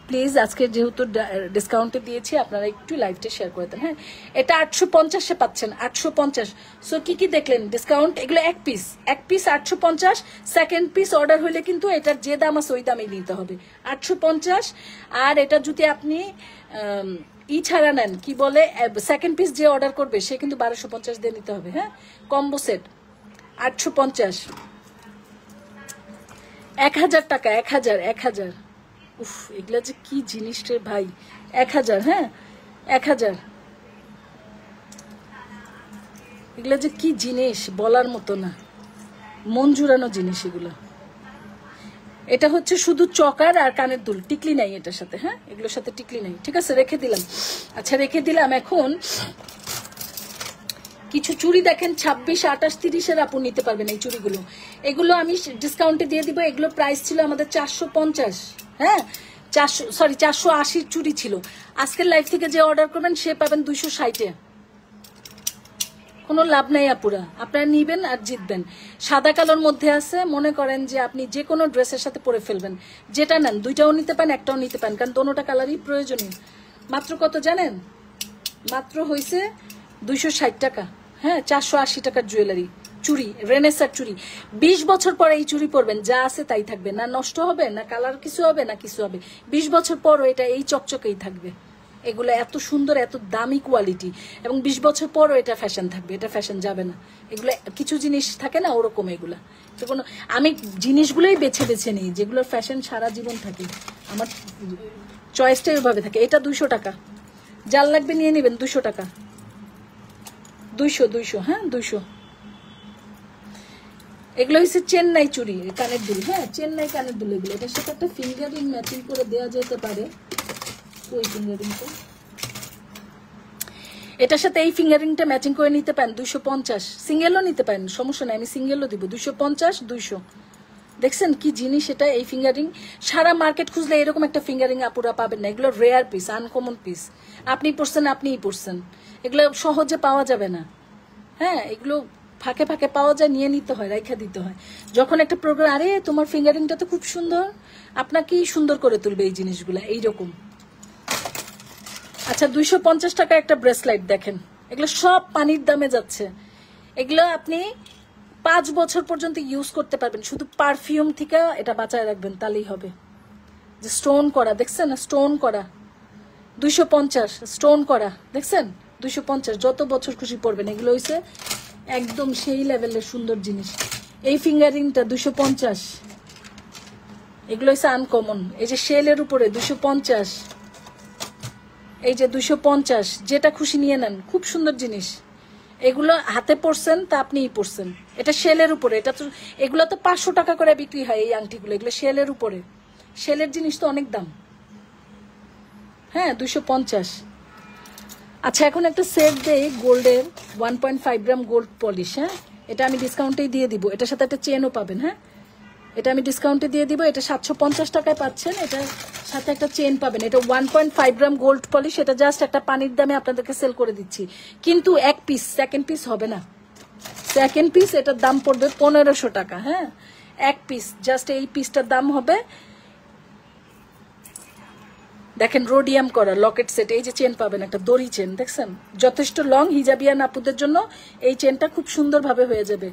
প্লিজ আজকে যেহেতু ডিসকাউন্টে দিয়েছি, আপনারা একটু লাইভটা শেয়ার করে দেন। হ্যাঁ, এটা 850-এ পাচ্ছেন, 850। সো কি কি দেখলেন ডিসকাউন্ট? এগুলো এক পিস 850। সেকেন্ড পিস অর্ডার হলে কিন্তু এটার যে দাম আছে ওই দামেই নিতে হবে, 850। আর এটা যদি আপনি ছাড়া নেন, কি বলে, সেকেন্ড পিস যে অর্ডার করবে সে কিন্তু 1250 দিয়ে নিতে হবে। হ্যাঁ, কম্বো সেট 850, 1000 টাকা, 1000। উফ, এগুলা যে কি জিনিস রে ভাই, 1000। হ্যাঁ, 1000। এগুলা যে কি জিনিস বলার মতো না, মন জুড়ানো জিনিস এগুলো। এটা হচ্ছে শুধু চকার আর কানের দুল, টিকলি নাই এটার সাথে। হ্যাঁ, এগুলোর সাথে টিকলি নাই। ঠিক আছে, রেখে দিলাম। আচ্ছা, রেখে দিলাম। এখন কিছু চুড়ি দেখেন 26, 28, 30-এর আপু নিতে পারবেন এই চুড়িগুলো। এগুলো আমি ডিসকাউন্টে দিয়ে দিব। এগুলো প্রাইস ছিল আমাদের 450। হ্যাঁ, 480 চুড়ি ছিল। আজকের লাইভ থেকে যে অর্ডার করবেন সে পাবেন 260-এ। কোনো লাভ নাই আপুরা, আপনারা নিবেন আর জিতবেন। সাদা কালোর মধ্যে আছে, মনে করেন যে আপনি যে কোনো ড্রেসের সাথে পরে ফেলবেন। যেটা নেন, দুইটাও নিতে পারেন, একটাও নিতে পারেন, কারণ দোনোটা কালারই প্রয়োজনীয়। মাত্র কত জানেন? মাত্র হয়েছে 260 টাকা। হ্যাঁ, 480 টাকার জুয়েলারি চুড়ি, রেনেসার চুড়ি। 20 বছর পরে এই চুড়ি পরবেন, যা আছে তাই থাকবে, না নষ্ট হবে, না কালার কিছু হবে, না কিছু হবে। 20 বছর পরও এটা এই চকচকেই থাকবে। এগুলো এত সুন্দর, এত দামি কোয়ালিটি, এবং 20 বছর পরও এটা ফ্যাশন থাকবে, এটা ফ্যাশন যাবে না। এগুলো কিছু জিনিস থাকে না ওরকম, এগুলা তো কোনো, আমি জিনিসগুলোই বেছে বেছে নিই যেগুলোর ফ্যাশন সারা জীবন থাকে, আমার চয়েসটাই ওইভাবে থাকে। এটা 200 টাকা, যার লাগবে নিয়ে নেবেন। 200 টাকা, 200। হ্যাঁ, 200। এগুলো হচ্ছে চেন্নাই চুড়ি, কানের দুল। হ্যাঁ, চেন্নাই কানের দুল এগুলো। এটার সাথে একটা ফিঙ্গারিং ম্যাচিং করে দেওয়া যেতে পারে। ওই ফিঙ্গারিংটা, এটার সাথে এই ফিঙ্গারিংটা ম্যাচিং করে নিতে পারেন। 250, সিঙ্গেলও নিতে পারেন, সমস্যা নাই, আমি সিঙ্গেলও দিব। 250, 200। দেখছেন কি জিনিস এটা? এই ফিঙ্গারিং সারা মার্কেট খুঁজলে এরকম একটা ফিঙ্গারিং আপুরা পাবেন না। এগুলো রেয়ার পিস, আনকমন পিস। আপনি পড়ছেন, আপনিই পড়ছেন, এগুলো সহজে পাওয়া যাবে না। হ্যাঁ, এগুলো ফাঁকে ফাঁকে পাওয়া যায়, নিয়ে নিতে হয়, রাইখা দিতে হয়। যখন একটা প্রোগ্রাম, আরে তোমার ফিঙ্গারিংটা তো খুব সুন্দর, আপনাকেই সুন্দর করে তুলবে এই জিনিসগুলো, এইরকম। আচ্ছা, 250 টাকা একটা ব্রেসলাইট দেখেন। এগুলো সব পানির দামে যাচ্ছে। এগুলো আপনি 5 বছর পর্যন্ত ইউজ করতে পারবেন, শুধু পারফিউম থেকে এটা বাঁচায় রাখবেন, তাহলেই হবে। যে স্টোন করা, দেখছেন না, স্টোন করা। 250, স্টোন করা, দেখছেন? 250, যত বছর খুশি পড়বেন। এগুলো হইছে একদম সেই লেভেলের সুন্দর জিনিস। এই ফিঙ্গারিংটা 250, এগুলো হইছে আনকমন। এই যে শেলের উপরে 250, এই যে 250, যেটা খুশি নিয়ে নেন, খুব সুন্দর জিনিস। এগুলো হাতে পড়ছেন তা আপনিই পড়ছেন। এটা শেলের উপরে, এটা তো, এগুলো তো 500 টাকা করে বিক্রি হয় এই আংটিগুলো। এগুলো শেলের উপরে, শেলের জিনিস তো অনেক দাম। হ্যাঁ, 250। আচ্ছা, এখন একটা সেট দেই গোল্ডের, 1.5 গ্রাম গোল্ড পলিশ। হ্যাঁ, এটা আমি ডিসকাউন্টেই দিয়ে দিব। এটার সাথে একটা চেনও পাবেন। হ্যাঁ, এটা আমি ডিসকাউন্টে দিয়ে দিব। এটা 750 টাকায় পাচ্ছেন, এটার সাথে একটা চেন পাবেন। এটা 1.5 গ্রাম গোল্ড পলিশ। এটা জাস্ট একটা পানির দামে আপনাদেরকে সেল করে দিচ্ছি, কিন্তু এক পিস, সেকেন্ড পিস হবে না। সেকেন্ড পিস এটার দাম পড়বে 1500 টাকা। হ্যাঁ, এক পিস, জাস্ট এই পিসটার দাম হবে। দেখেন, রোডিয়াম করা লকেট সেট। এই যে চেন পাবেন, একটা দড়ি চেন, দেখছেন? যথেষ্ট লং। হিজাবিয়ান আপুদের জন্য এই চেনটা খুব সুন্দরভাবে হয়ে যাবে।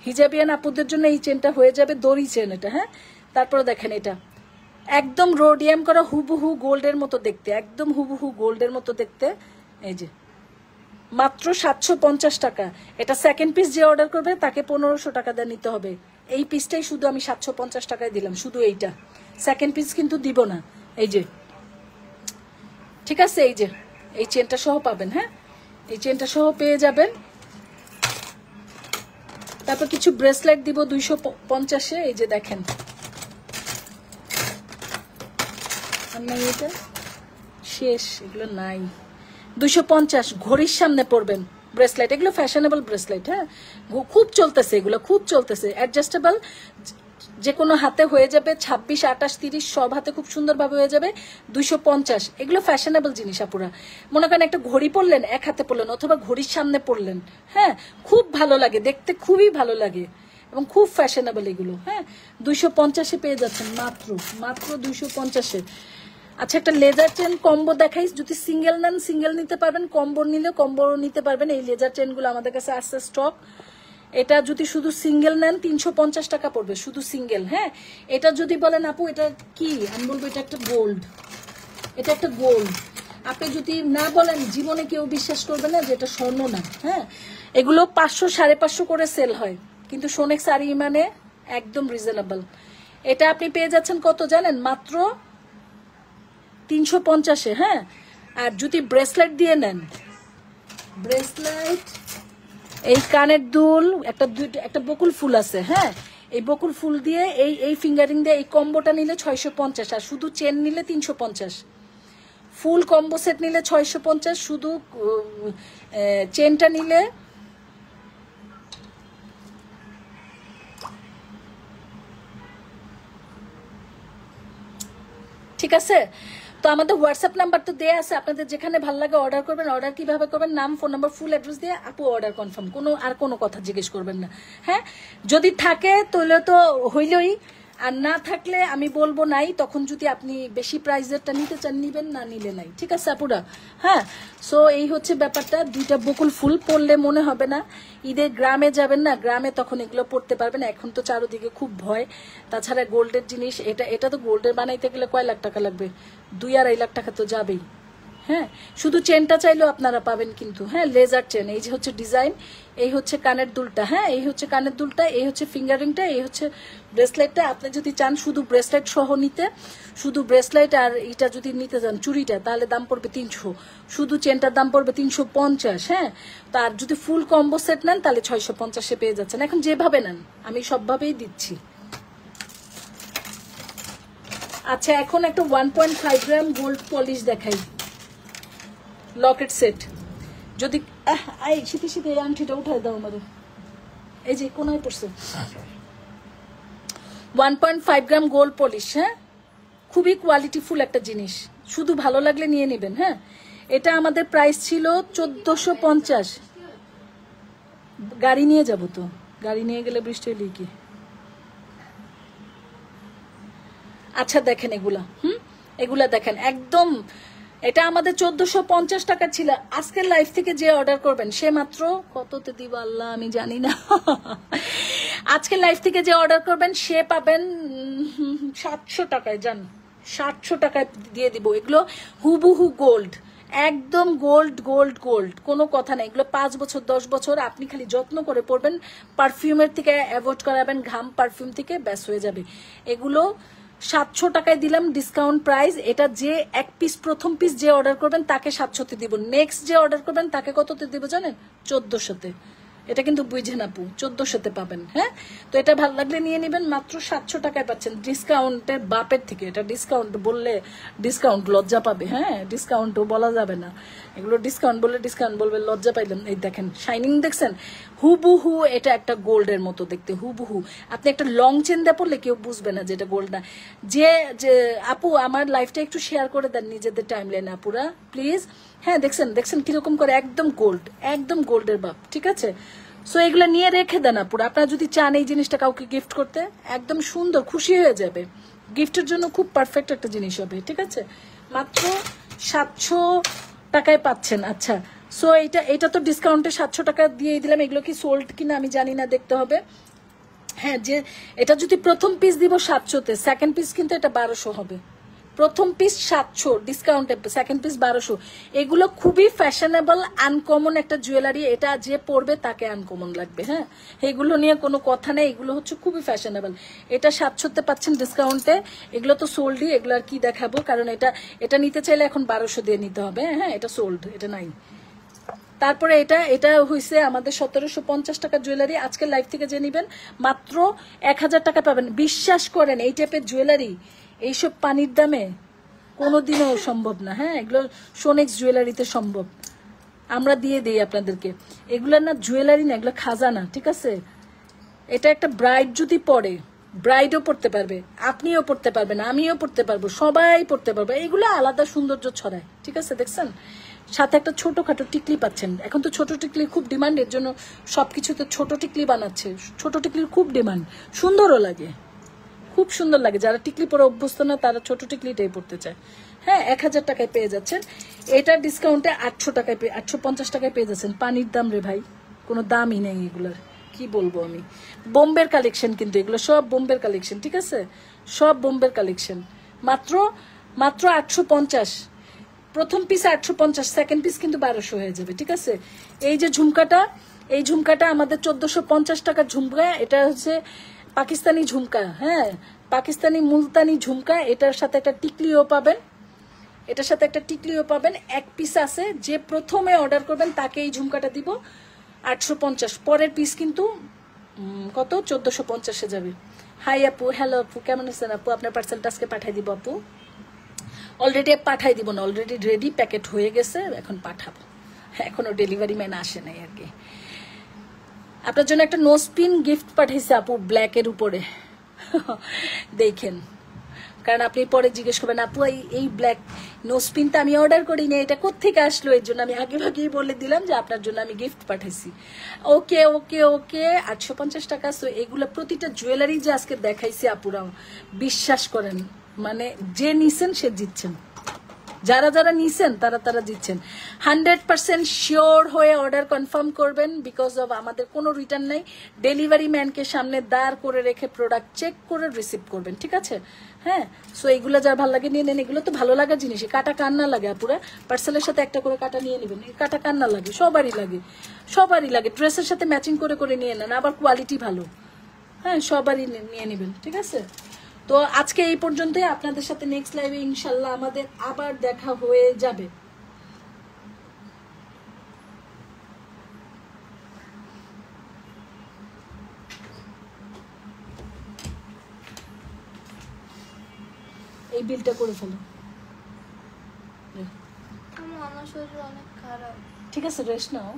হিজাবিয়ান আপুদের জন্য এই চেনটা হয়ে যাবে, দড়ি চেন এটা। হ্যাঁ, তারপরে দেখেন, এটা একদম রোডিয়াম করা, হুবহু গোল্ডের মতো দেখতে, একদম হুবহু গোল্ডের মতো দেখতে। এই যে মাত্র 750 টাকা। এটা সেকেন্ড পিস যে অর্ডার করবে তাকে 1500 টাকা দিয়ে নিতে হবে। এই পিসটাই শুধু আমি 750 টাকায় দিলাম, শুধু এইটা। সেকেন্ড পিস কিন্তু দিব না। এই যে, ঠিক আছে? এই যে এই চেনটা সহ পাবেন। হ্যাঁ, এই চেনটা সহ পেয়ে যাবেন। তারপর কিছু ব্রেসলেট দিব 250-এ। এই যে দেখেন, এটা শেষ, এগুলো নাই। 250, ঘড়ির সামনে পরবেন ব্রেসলেট। এগুলো ফ্যাশনেবল ব্রেসলেট। হ্যাঁ, খুব চলতেছে, এগুলো খুব চলতেছে। অ্যাডজাস্টেবল, যে কোনো হাতে হয়ে যাবে। 26, 28, 30 সব হাতে খুব সুন্দরভাবে হয়ে যাবে। 250, এগুলো ফ্যাশনেবল জিনিস আপুরা। মনে করেন একটা ঘড়ি পরলেন, এক হাতে পরলেন, অথবা ঘড়ির সামনে পরলেন। হ্যাঁ, খুব ভালো লাগে দেখতে, খুবই ভালো লাগে। এবং খুব ফ্যাশনেবল এগুলো। হ্যাঁ, 250-এ পেয়ে যাচ্ছেন, মাত্র মাত্র 250-এ। আচ্ছা, একটা লেজার চেন কম্বো দেখাই। যদি সিঙ্গেল নেন সিঙ্গেল নিতে পারবেন, কম্বো নিলে কম্বো নিতে পারবেন। এই লেজার চেনগুলো আমাদের কাছে আসছে স্টক। এটা যদি শুধু সিঙ্গেল নেন 350 টাকা পড়বে, শুধু সিঙ্গেল। হ্যাঁ, এটা যদি বলেন আপু এটা কি, আমি বলবো এটা একটা গোল্ড, এটা একটা গোল্ড। আপনি যদি না বলেন জীবনে কেউ বিশ্বাস করবে না যে এটা স্বর্ণ না। হ্যাঁ, এগুলো 500 550 করে সেল হয়, কিন্তু সোনেক্স আর ইমানে একদম রিজনেবল। এটা আপনি পেয়ে যাচ্ছেন কত জানেন, মাত্র 350-এ। হ্যাঁ, আর যদি ব্রেসলেট দিয়ে নেন, ব্রেসলেট, এই কানের দুল, একটা বকুল ফুল আছে। হ্যাঁ, এই বকুল ফুল দিয়ে এই ফিঙ্গারিং দিয়ে এই কম্বোটা নিলে 650, আর শুধু চেন নিলে 350। ফুল কম্বো সেট নিলে 650, শুধু চেনটা নিলে ঠিক আছে। তো আমাদের হোয়াটসঅ্যাপ নাম্বার তো দেয়া আছে, আপনাদের যেখানে ভালো লাগে অর্ডার করবেন। অর্ডার কিভাবে করবেন, নাম, ফোন নাম্বার, ফুল অ্যাড্রেস দিয়ে আপু অর্ডার কনফার্ম, কোনো কথা জিজ্ঞেস করবেন না। হ্যাঁ, যদি থাকে তাহলে তো হইলই, আর না থাকলে আমি বলবো নাই। তখন যদি আপনি বেশি প্রাইসেরটা নিতে চান নিবেন, না নিলে নাই। ঠিক আছে আপুরা? হ্যাঁ, সো এই হচ্ছে ব্যাপারটা। 2টা বকুল ফুল পরলে মনে হবে না ঈদের গ্রামে যাবেন না, গ্রামে তখন এগুলো পড়তে পারবেন। এখন তো চারোদিকে খুব ভয়। তাছাড়া গোল্ডের জিনিস, এটা তো গোল্ডের বানাইতে গেলে কয় লাখ টাকা লাগবে, 2-2.5 লাখ টাকা তো যাবেই। হ্যাঁ, শুধু চেনটা চাইলেও আপনারা পাবেন কিন্তু। হ্যাঁ, লেজার চেন, এই যে হচ্ছে ডিজাইন, এই হচ্ছে কানের দুলটা। হ্যাঁ, এই হচ্ছে কানের দুলটা, এই হচ্ছে ফিঙ্গারিংটা, এই হচ্ছে ব্রেসলেটটা। আপনি যদি চান শুধু ব্রেসলেট সহ নিতে, শুধু ব্রেসলেট আর এটা যদি নিতে চান চুড়িটা, তাহলে দাম পড়বে 300, শুধু চেনটার দাম পড়বে 350। হ্যাঁ, তার যদি ফুল কম্বো সেট নেন তাহলে 650-এ পেয়ে যাচ্ছেন। এখন যেভাবে নেন আমি সবভাবেই দিচ্ছি। আচ্ছা, এখন একটা 1.5 গ্রাম গোল্ড পলিশ দেখাই, লকেট সেট। যদি শীতে শীতে এই আংটিটা উঠাই দাও আমাদের, এই যে কোনায় পড়ছে। 1.5 গ্রাম গোল্ড পলিশ। হ্যাঁ, খুবই কোয়ালিটিফুল একটা জিনিস, শুধু ভালো লাগলে নিয়ে নেবেন। হ্যাঁ, এটা আমাদের প্রাইস ছিল 1450। গাড়ি নিয়ে যাব তো, গাড়ি নিয়ে গেলে বৃষ্টি হলে কি। আচ্ছা দেখেন এগুলা, এগুলা দেখেন একদম, এটা আমাদের 1450 টাকা ছিল। আজকের লাইফ থেকে যে অর্ডার করবেন সে মাত্র কততে দিব আল্লাহ আমি জানি না। আজকের লাইফ থেকে যে অর্ডার করবেন সে পাবেন 700 টাকায়। জান, 700 টাকায় দিয়ে দিব। এগুলো হুবহু গোল্ড, একদম গোল্ড গোল্ড গোল্ড, কোনো কথা নেই। এগুলো 5 বছর 10 বছর আপনি খালি যত্ন করে পড়বেন, পারফিউমের থেকে অ্যাভয়েড করাবেন, ঘাম পারফিউম থেকে ব্যাস হয়ে যাবে। এগুলো 700 টাকায় দিলাম ডিসকাউন্ট প্রাইস। এটা যে এক পিস, প্রথম পিস যে অর্ডার করবেন তাকে 700-তে দিব, নেক্সট যে অর্ডার করবেন তাকে কততে দিব জানেন, 1400-তে। এটা কিন্তু বুঝেন আপু, 1400-তে পাবেন। হ্যাঁ, তো এটা ভালো লাগলে নিয়ে নেবেন, মাত্র 700 টাকায় পাচ্ছেন ডিসকাউন্টের বাপের থেকে। এটা ডিসকাউন্ট বললে ডিসকাউন্ট লজ্জা পাবে। হ্যাঁ, ডিসকাউন্টও বলা যাবে না, এগুলো ডিসকাউন্ট বললে ডিসকাউন্ট বলবে, লজ্জা পাইলেন। এই দেখেন শাইনিং দেখছেন, হুবহু এটা একটা গোল্ডের মতো দেখতে, হুবহু। আপনি একটা লং চেন দিয়ে পড়লে কেউ বুঝবে না যে এটা গোল্ড না। যে আপু আমার লাইফটা একটু শেয়ার করে দেন নিজেদের টাইম লাইনে আপুরা প্লিজ। হ্যাঁ, দেখছেন কিরকম করে, একদম গোল্ড, একদম গোল্ডের বাপ। ঠিক আছে, সো এগুলো নিয়ে রেখে দেন আপুরা। আপনারা যদি চান এই জিনিসটা কাউকে গিফট করতে, একদম সুন্দর, খুশি হয়ে যাবে, গিফটের জন্য খুব পারফেক্ট একটা জিনিস হবে। ঠিক আছে, মাত্র 700 টাকায় পাচ্ছেন। আচ্ছা, সো এটা তো ডিসকাউন্টে 700 টাকা দিয়ে দিলাম। এগুলো কি সোল্ড কিনা আমি জানি না, দেখতে হবে। হ্যাঁ, যে এটা যদি প্রথম পিস দিব 700-তে, সেকেন্ড পিস কিন্তু এটা 1200 হবে। প্রথম পিস 700 ডিসকাউন্টে, সেকেন্ড পিস 1200। এগুলো খুবই ফ্যাশনেবল আনকমন একটা জুয়েলারি, এটা যে পরবে তাকে আনকমন লাগবে। হ্যাঁ, এগুলো নিয়ে কোনো কথা নেই, এগুলো হচ্ছে খুবই ফ্যাশনেবল। এটা 700-তে পাচ্ছেন ডিসকাউন্টে। এগুলো তো সোল্ডই, এগুলো আর কি দেখাবো, কারণ এটা নিতে চাইলে এখন 1200 দিয়ে নিতে হবে। হ্যাঁ, এটা সোল্ড, এটা নাই। তারপরে এটা হয়েছে আমাদের 1750 টাকা জুয়েলারি। আজকের লাইফ থেকে যে নিবেন মাত্র 1000 টাকা পাবেন। বিশ্বাস করেন এই টাইপের জুয়েলারি এইসব পানির দামে কোনোদিনও সম্ভব না। হ্যাঁ, এগুলো সোনেক্স জুয়েলারিতে সম্ভব, আমরা দিয়ে দিই আপনাদেরকে। এগুলো না জুয়েলারি না, এগুলো খাজানা। ঠিক আছে, এটা একটা ব্রাইড যদি পরে, ব্রাইডও পড়তে পারবে, আপনিও পড়তে পারবেন, আমিও পড়তে পারবো, সবাই পড়তে পারবো। এগুলো আলাদা সৌন্দর্য ছড়ায়। ঠিক আছে, দেখছেন সাথে একটা ছোটখাটো টিকলি পাচ্ছেন। এখন তো ছোট টিকলির খুব ডিমান্ড, এর জন্য সবকিছুতে ছোট টিকলি বানাচ্ছে। ছোট টিকলির খুব ডিমান্ড, সুন্দরও লাগে, খুব সুন্দর লাগে। যারা টিকলি পরে অভ্যস্ত না তারা ছোট টিকলিটাই পড়তে চায়। হ্যাঁ, 1000 টাকায় পেয়ে যাচ্ছেন। এটার ডিসকাউন্টে 800 টাকায় 850 টাকায় পেয়ে যাচ্ছেন। পানির দাম রে ভাই, কোনো দামই নেই এগুলোর, কি বলবো আমি। বোম্বের কালেকশন, কিন্তু এগুলো সব বোম্বের কালেকশন, ঠিক আছে, সব বোম্বের কালেকশন। মাত্র মাত্র 850। প্রথম পিস 850, সেকেন্ড পিস কিন্তু 1200 হয়ে যাবে, ঠিক আছে। এই যে ঝুমকাটা, এই ঝুমকাটা আমাদের 1450 টাকার ঝুমকা। এটা হচ্ছে পাকিস্তানি ঝুমকা, হ্যাঁ, পাকিস্তানি মুলতানি ঝুমকা। এটার সাথে একটা টিকলিও পাবেন, এটার সাথে একটা টিকলিও পাবেন। এক পিস আছে, যে প্রথমে অর্ডার করবেন তাকে এই ঝুমকাটা দিব 850। পরের পিস কিন্তু কত, 1450-এ যাবে। হাই আপু, হ্যালো আপু, কেমন আছেন আপু? আপনার পার্সেলটা আজকে পাঠাই দিব আপু। অলরেডি পাঠাই দিব না, অলরেডি রেডি প্যাকেট হয়ে গেছে, এখন পাঠাবো। এখনো ডেলিভারি ম্যান আসে নাই আর কি। আপনার জন্য একটা নোস্পিন গিফট পাঠাইছে আপু, ব্ল্যাকের উপরে দেখেন। কারণ আপনি পরে জিজ্ঞেস করবেন আপু এই ব্ল্যাক নোস্পিনটা আমি অর্ডার করিনি, এটা কোত্থেকে আসলো। এর জন্য আমি আগে ভাগেই বলে দিলাম যে আপনার জন্য আমি গিফট পাঠাইছি। ওকে ওকে ওকে, 850 টাকা। সো এগুলো প্রতিটা জুয়েলারি যে আজকে দেখাইছি আপুরা, বিশ্বাস করেন, মানে যে নিছেন সে জিতছেন, যারা যারা নিছেন তারা তারা জিতছেন। 100% শিওর হয়ে অর্ডার কনফার্ম করবেন, বিকজ অফ আমাদের কোনো রিটার্ন নাই। ডেলিভারি ম্যানকে সামনে দাঁড় করে রেখে প্রোডাক্ট চেক করে রিসিভ করবেন, ঠিক আছে। হ্যাঁ, সো এগুলো যার ভালো লাগে নিয়ে নেন। এগুলো তো ভালো লাগার জিনিস, কাটা কান্না লাগে আপুরা। পার্সেলের সাথে একটা করে কাটা নিয়ে নেবেন, কাটা কান্না লাগে, সবারই লাগে, সবারই লাগে। ড্রেসের সাথে ম্যাচিং করে করে নিয়ে নেন, আবার কোয়ালিটি ভালো। হ্যাঁ, সবারই নিয়ে নেবেন, ঠিক আছে। তো আজকে এই পর্যন্তই। আপনাদের সাথে নেক্সট লাইভে ইনশাল্লাহ আমাদের আবার দেখা হয়ে যাবে। এই বিলটা করে ফেলো, আমার শরীর অনেক খারাপ। ঠিক আছে, রেস্ট নাও,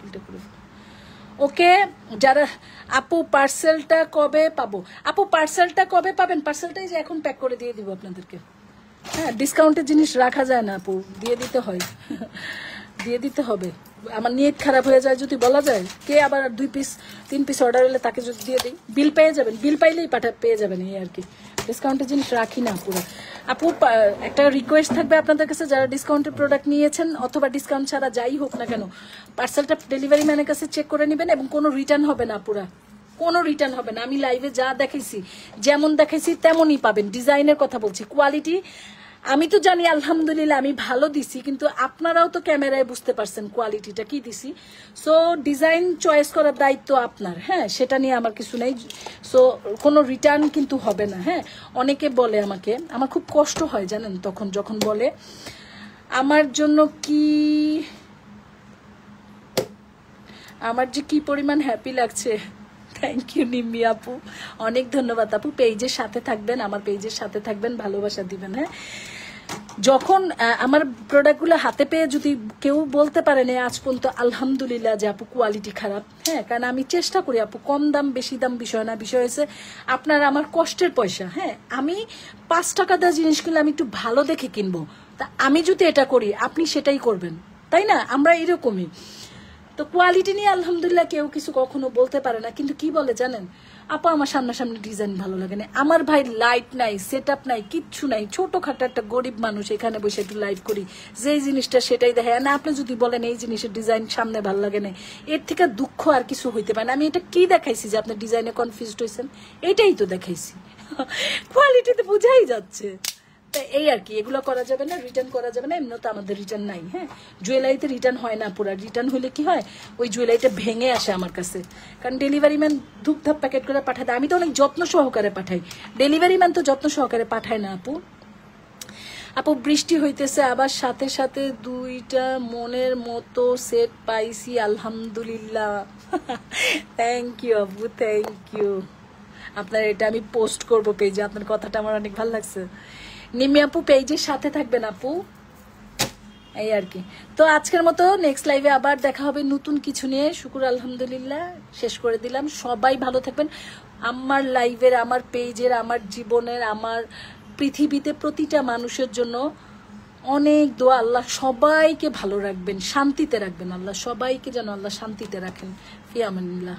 বিলটা করে ফেলো। ওকে, যারা আপু পার্সেলটা কবে পাবো? আপু পার্সেলটা কবে পাবেন? পার্সেলটাই যে এখন প্যাক করে দিয়ে দিব আপনাদেরকে। হ্যাঁ, ডিসকাউন্টের জিনিস রাখা যায় না আপু, দিয়ে দিতে হয়, দিয়ে দিতে হবে। আমার নিয়ত খারাপ হয়ে যায় যদি বলা যায়। কে আবার 2 পিস 3 পিস অর্ডার হলে তাকে যদি দিয়ে দিই, বিল পেয়ে যাবেন, বিল পাইলেই পেয়ে যাবেন, এই আর কি। ডিসকাউন্টের জিনিস রাখি না পুরো। আপু একটা রিকোয়েস্ট থাকবে আপনাদের কাছে, যারা ডিসকাউন্টের প্রোডাক্ট নিয়েছেন অথবা ডিসকাউন্ট ছাড়া যাই হোক না কেন, পার্সেলটা ডেলিভারি ম্যানের কাছে চেক করে নেবেন এবং কোনো রিটার্ন হবে না পুরা, কোনো রিটার্ন হবে না। আমি লাইভে যা দেখাইছি, যেমন দেখাইছি তেমনই পাবেন। ডিজাইনের কথা বলছি, কোয়ালিটি আমি তো জানি আলহামদুলিল্লাহ আমি ভালো দিছি, কিন্তু আপনারাও তো ক্যামেরায় বুঝতে পারছেন কোয়ালিটিটা কি দিছি। সো ডিজাইন চয়েস করার দায়িত্ব আপনার, হ্যাঁ, সেটা নিয়ে আমার কিছু নেই। সো কোনো রিটার্ন কিন্তু হবে না। হ্যাঁ, অনেকে বলে আমাকে, আমার খুব কষ্ট হয় জানেন তখন যখন বলে আমার জন্য কি, আমার যে কি পরিমাণ হ্যাপি লাগছে। থ্যাংক ইউ নিম্মি আপু, অনেক ধন্যবাদ আপু। পেজের সাথে থাকবেন, আমার পেজের সাথে থাকবেন, ভালোবাসা দিবেন। হ্যাঁ, যখন আমার প্রোডাক্টগুলো হাতে পেয়ে যদি কেউ বলতে পারেন আজ পর্যন্ত আলহামদুলিল্লাহ যে আপু কোয়ালিটি খারাপ, হ্যাঁ, কারণ আমি চেষ্টা করি আপু, কম দাম বেশি দাম বিষয় না, বিষয় হয়েছে আপনার আমার কষ্টের পয়সা। হ্যাঁ, আমি 5 টাকা দেওয়া জিনিসগুলো আমি একটু ভালো দেখে কিনবো, তা আমি যদি এটা করি আপনি সেটাই করবেন, তাই না? আমরা এরকমই। তো কোয়ালিটি নিয়ে আলহামদুলিল্লাহ কেউ কিছু কখনো বলতে পারে না, কিন্তু কি বলে জানেন আপা, আমার সামনাসামনি ডিজাইন ভালো লাগে না, আমার ভাই লাইট নাই, সেট আপ নাই, কিচ্ছু নাই, ছোটখাটো একটা গরিব মানুষ, এখানে বসে একটু লাইভ করি, যেই জিনিসটা সেটাই দেখায় না। আপনি যদি বলেন এই জিনিসের ডিজাইন সামনে ভালো লাগে না, এর থেকে দুঃখ আর কিছু হইতে পারে না। আমি এটা কি দেখাইছি যে আপনি ডিজাইনে কনফিউজড হয়েছেন? এটাই তো দেখাইছি, কোয়ালিটিতে বোঝাই যাচ্ছে। তাই এই আর কি, এগুলো করা যাবে না, রিটার্ন করা যাবে না, এমনি তো আমাদের রিটার্ন নাই। হ্যাঁ, জুয়েলারিতে রিটার্ন হয় না পুরা, রিটার্ন হলে কি হয় ওই জুয়েলারিটা ভেঙে আসে আমার কাছে, কারণ ডেলিভারি ম্যান ধূপধাপ প্যাকেট করে পাঠায়। আমি তো অনেক যত্ন সহকারে পাঠাই, ডেলিভারি ম্যান তো যত্ন সহকারে পাঠায় না আপু। আপু বৃষ্টি হইতেছে আবার, সাথে সাথে 2টা মনের মতো সেট পাইছি আলহামদুলিল্লাহ। থ্যাংক ইউ আপু, থ্যাংক ইউ। আপনার এটা আমি পোস্ট করবো পেজে, আপনার কথাটা আমার অনেক ভালো লাগছে। নিমি আপু পেজের সাথে থাকবেন আপু, এই আর কি। তো আজকের মতো নেক্সট লাইভে আবার দেখা হবে নতুন কিছু নিয়ে। শুকুর আলহামদুলিল্লাহ, শেষ করে দিলাম। সবাই ভালো থাকবেন। আমার লাইভের, আমার পেজের, আমার জীবনের, আমার পৃথিবীতে প্রতিটা মানুষের জন্য অনেক দোয়া, আল্লাহ সবাইকে ভালো রাখবেন, শান্তিতে রাখবেন, আল্লাহ সবাইকে যেন আল্লাহ শান্তিতে রাখেন। ফি আমানিল্লাহ।